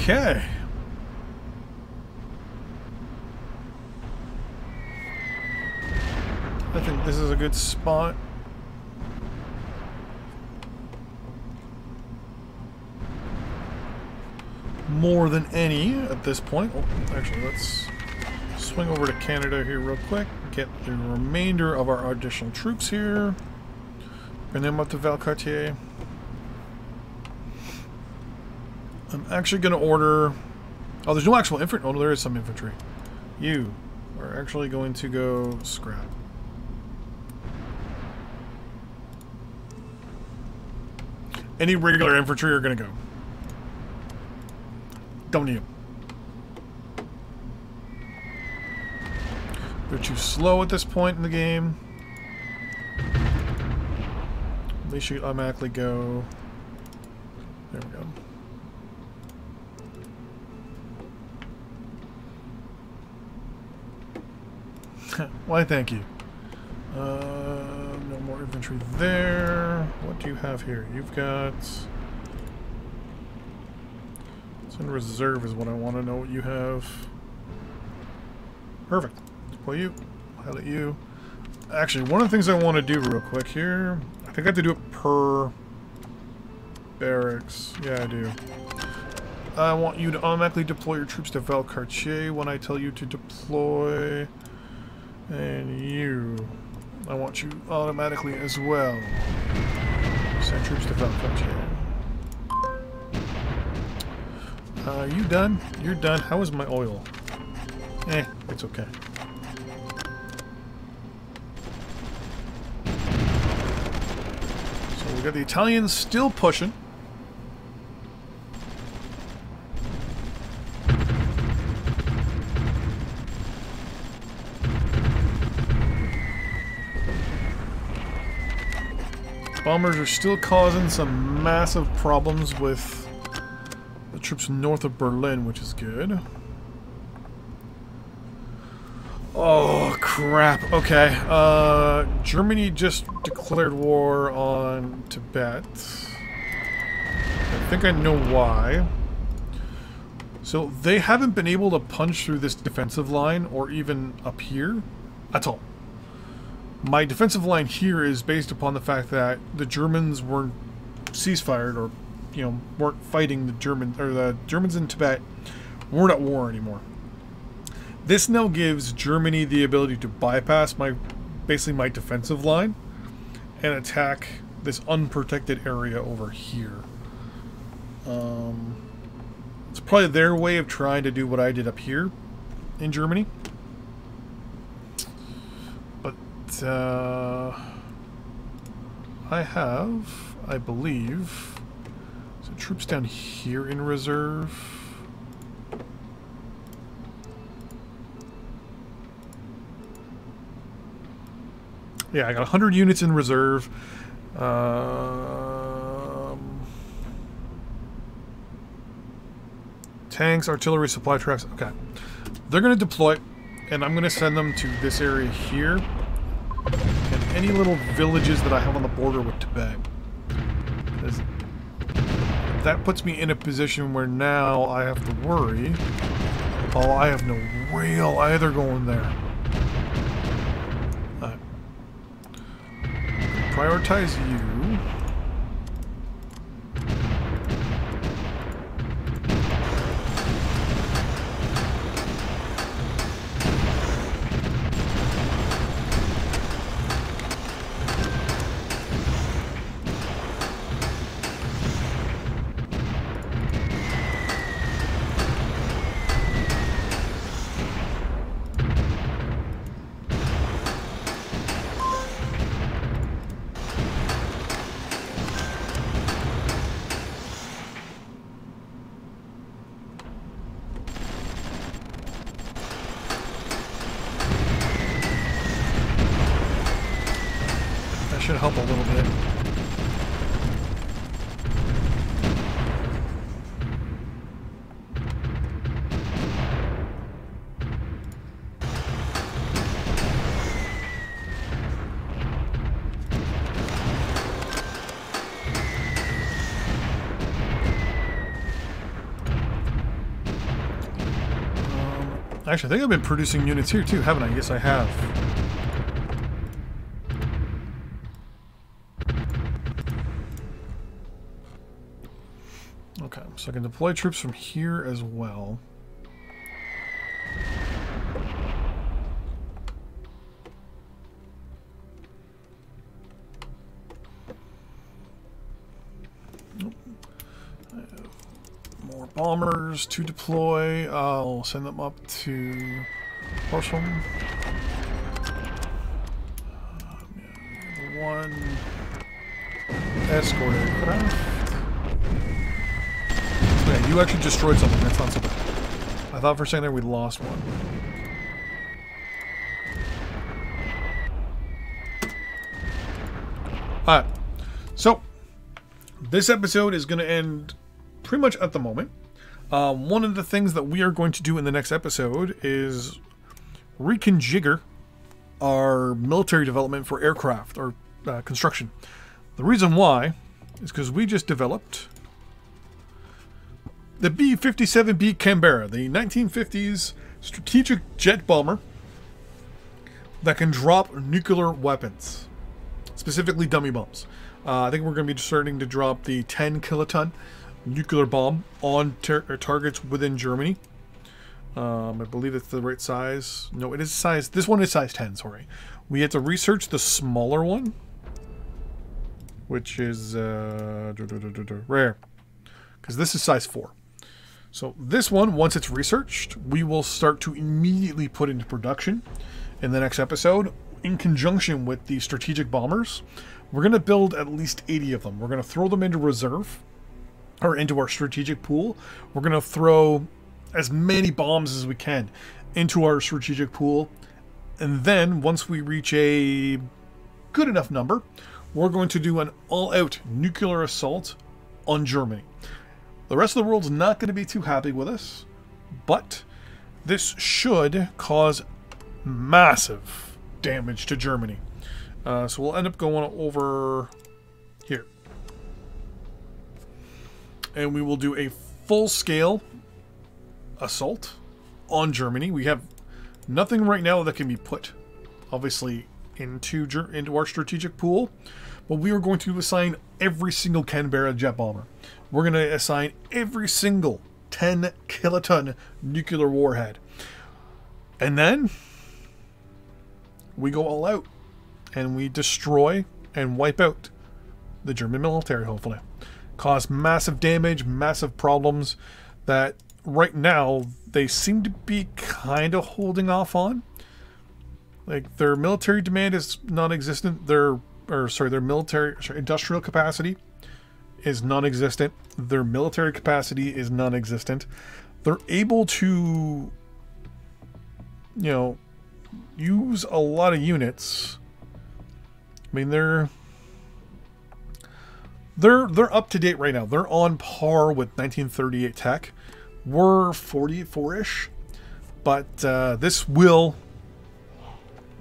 Okay. I think this is a good spot. More than any at this point. Oh, actually, let's swing over to Canada here real quick. Get the remainder of our additional troops here. Bring them up to Valcartier. I'm actually going to order... Oh, there's no actual infantry. Oh, no, there is some infantry. You are actually going to go scrap. Any regular infantry are going to go. Don't need them. They're too slow at this point in the game. They should automatically go. There we go. Why, thank you. No more infantry there. What do you have here? You've got... It's in reserve is what I want to know what you have. Perfect. Deploy you. Pilot you. Actually, one of the things I want to do real quick here... I think I have to do it per barracks. Yeah, I do. I want you to automatically deploy your troops to Valcartier when I tell you to deploy. And you... I want you automatically as well. Send troops to Valcartier. You done? You're done. How is my oil? It's okay. So we got the Italians still pushing. Bombers are still causing some massive problems with the troops north of Berlin, which is good. Oh, crap. Okay. Germany just declared war on Tibet. I think I know why. So they haven't been able to punch through this defensive line or even up here at all. My defensive line here is based upon the fact that the Germans weren't ceasefired or, you know, weren't fighting the Germans, or the Germans in Tibet weren't at war anymore. This now gives Germany the ability to bypass basically my defensive line and attack this unprotected area over here. It's probably their way of trying to do what I did up here in Germany. I have, I believe, some troops down here in reserve. Yeah, I got 100 units in reserve. Tanks, artillery, supply trucks. Okay. They're going to deploy, and I'm going to send them to this area here. And any little villages that I have on the border with Tibet. Because that puts me in a position where now I have to worry. Oh, I have no rail either going there. Prioritize you. Should help a little bit. Actually, I think I've been producing units here too, haven't I? Yes, I have. Okay, so I can deploy troops from here as well. More bombers to deploy. I'll send them up to Horsham. The one escort aircraft. Yeah, you actually destroyed something. That's not so bad. I thought for a second there we lost one. Alright. So, this episode is going to end pretty much at the moment. One of the things that we are going to do in the next episode is reconfigure our military development for aircraft or construction. The reason why is because we just developed the B-57B Canberra, the 1950s strategic jet bomber that can drop nuclear weapons, specifically dummy bombs. I think we're going to be starting to drop the 10 kiloton nuclear bomb on targets within Germany. I believe it's the right size. No, it is size. This one is size 10. Sorry, we had to research the smaller one, which is rare, because this is size 4. So this one, once it's researched, we will start to immediately put into production in the next episode in conjunction with the strategic bombers. We're going to build at least 80 of them. We're going to throw them into reserve, or into our strategic pool. We're going to throw as many bombs as we can into our strategic pool. And then once we reach a good enough number, we're going to do an all-out nuclear assault on Germany. The rest of the world's not going to be too happy with us, but this should cause massive damage to Germany. So we'll end up going over here. And we will do a full-scale assault on Germany. We have nothing right now that can be put, obviously, into our strategic pool. But we are going to assign every single Canberra jet bomber. We're going to assign every single 10 kiloton nuclear warhead. And then we go all out and we destroy and wipe out the German military, hopefully. Cause massive damage, massive problems that right now they seem to be kind of holding off on. Like, their military demand is non-existent. Their industrial capacity is non-existent. Their military capacity is non-existent. They're able to, you know, use a lot of units. I mean, they're up to date right now. They're on par with 1938 tech. We're 44-ish, but this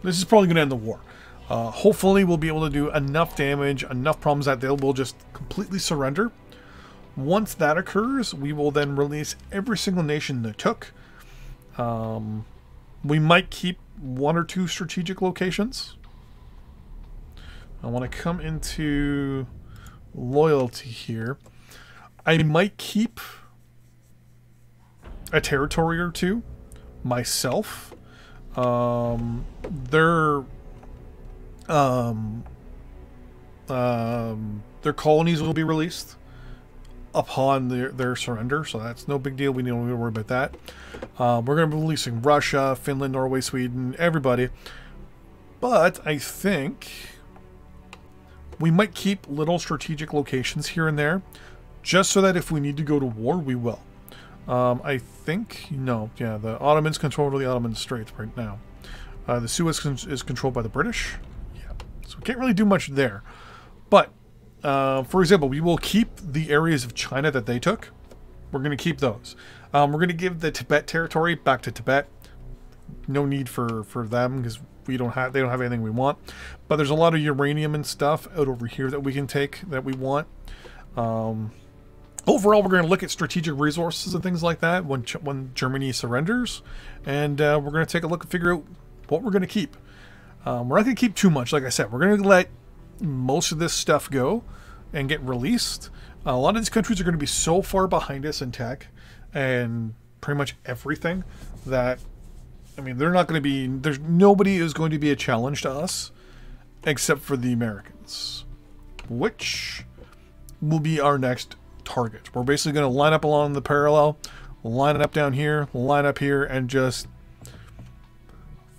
is probably going to end the war. Hopefully we'll be able to do enough damage, enough problems that they will just completely surrender. Once that occurs, we will then release every single nation that took. We might keep 1 or 2 strategic locations. I want to come into loyalty here. I might keep a territory or 2 myself. Their colonies will be released upon their surrender, so that's no big deal. We don't need to worry about that. We're going to be releasing Russia, Finland, Norway, Sweden, everybody. But I think we might keep little strategic locations here and there, just so that if we need to go to war, we will. I think, no, yeah, the Ottomans control the Ottoman Straits right now. The Suez is controlled by the British. Yeah, so we can't really do much there. But, for example, we will keep the areas of China that they took. We're going to keep those. We're going to give the Tibet territory back to Tibet. No need for them, because they don't have anything we want. But there's a lot of uranium and stuff out over here that we can take that we want. overall, we're going to look at strategic resources and things like that when Germany surrenders, and we're going to take a look and figure out what we're going to keep. We're not going to keep too much, like I said. We're going to let most of this stuff go and get released. A lot of these countries are going to be so far behind us in tech and pretty much everything that, I mean, they're not going to be, nobody is going to be a challenge to us except for the Americans, which will be our next target. We're basically going to line up along the parallel, line it up down here, line up here, and just,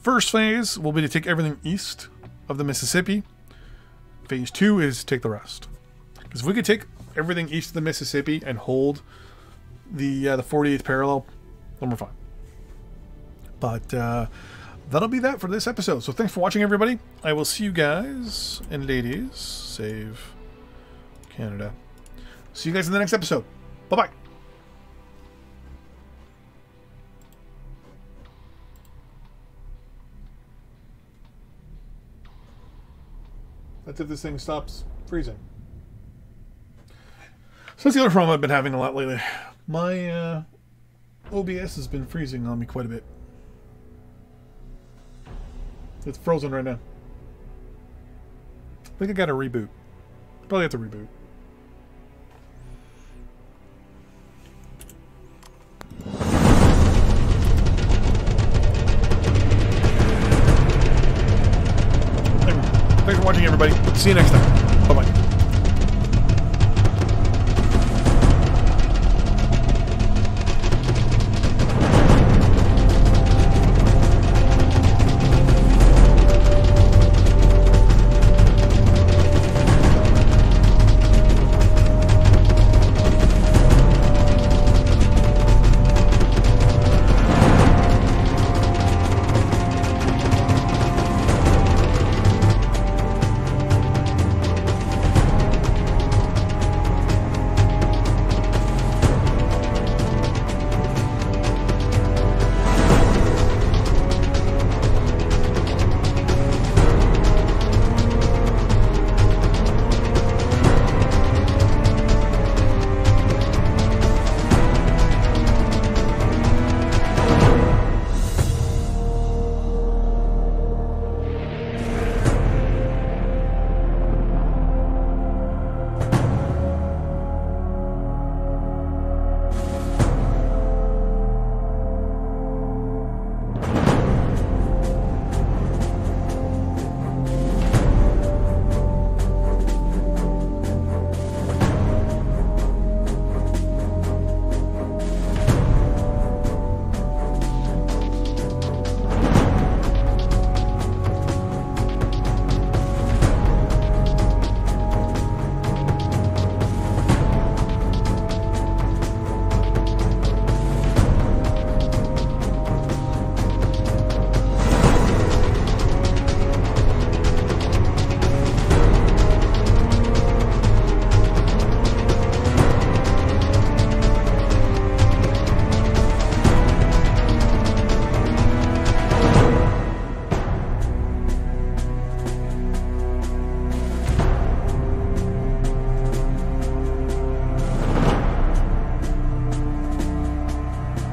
first phase will be to take everything east of the Mississippi. Phase 2 is take the rest. Because if we could take everything east of the Mississippi and hold the 48th parallel, then we're fine. But that'll be that for this episode. So thanks for watching, everybody. I will see you guys and ladies. Save Canada. See you guys in the next episode. Bye-bye. That's if this thing stops freezing. So that's the other problem I've been having a lot lately. My OBS has been freezing on me quite a bit. It's frozen right now. I think I got to reboot. Probably have to reboot. Thanks for watching, everybody. See you next time. Bye-bye.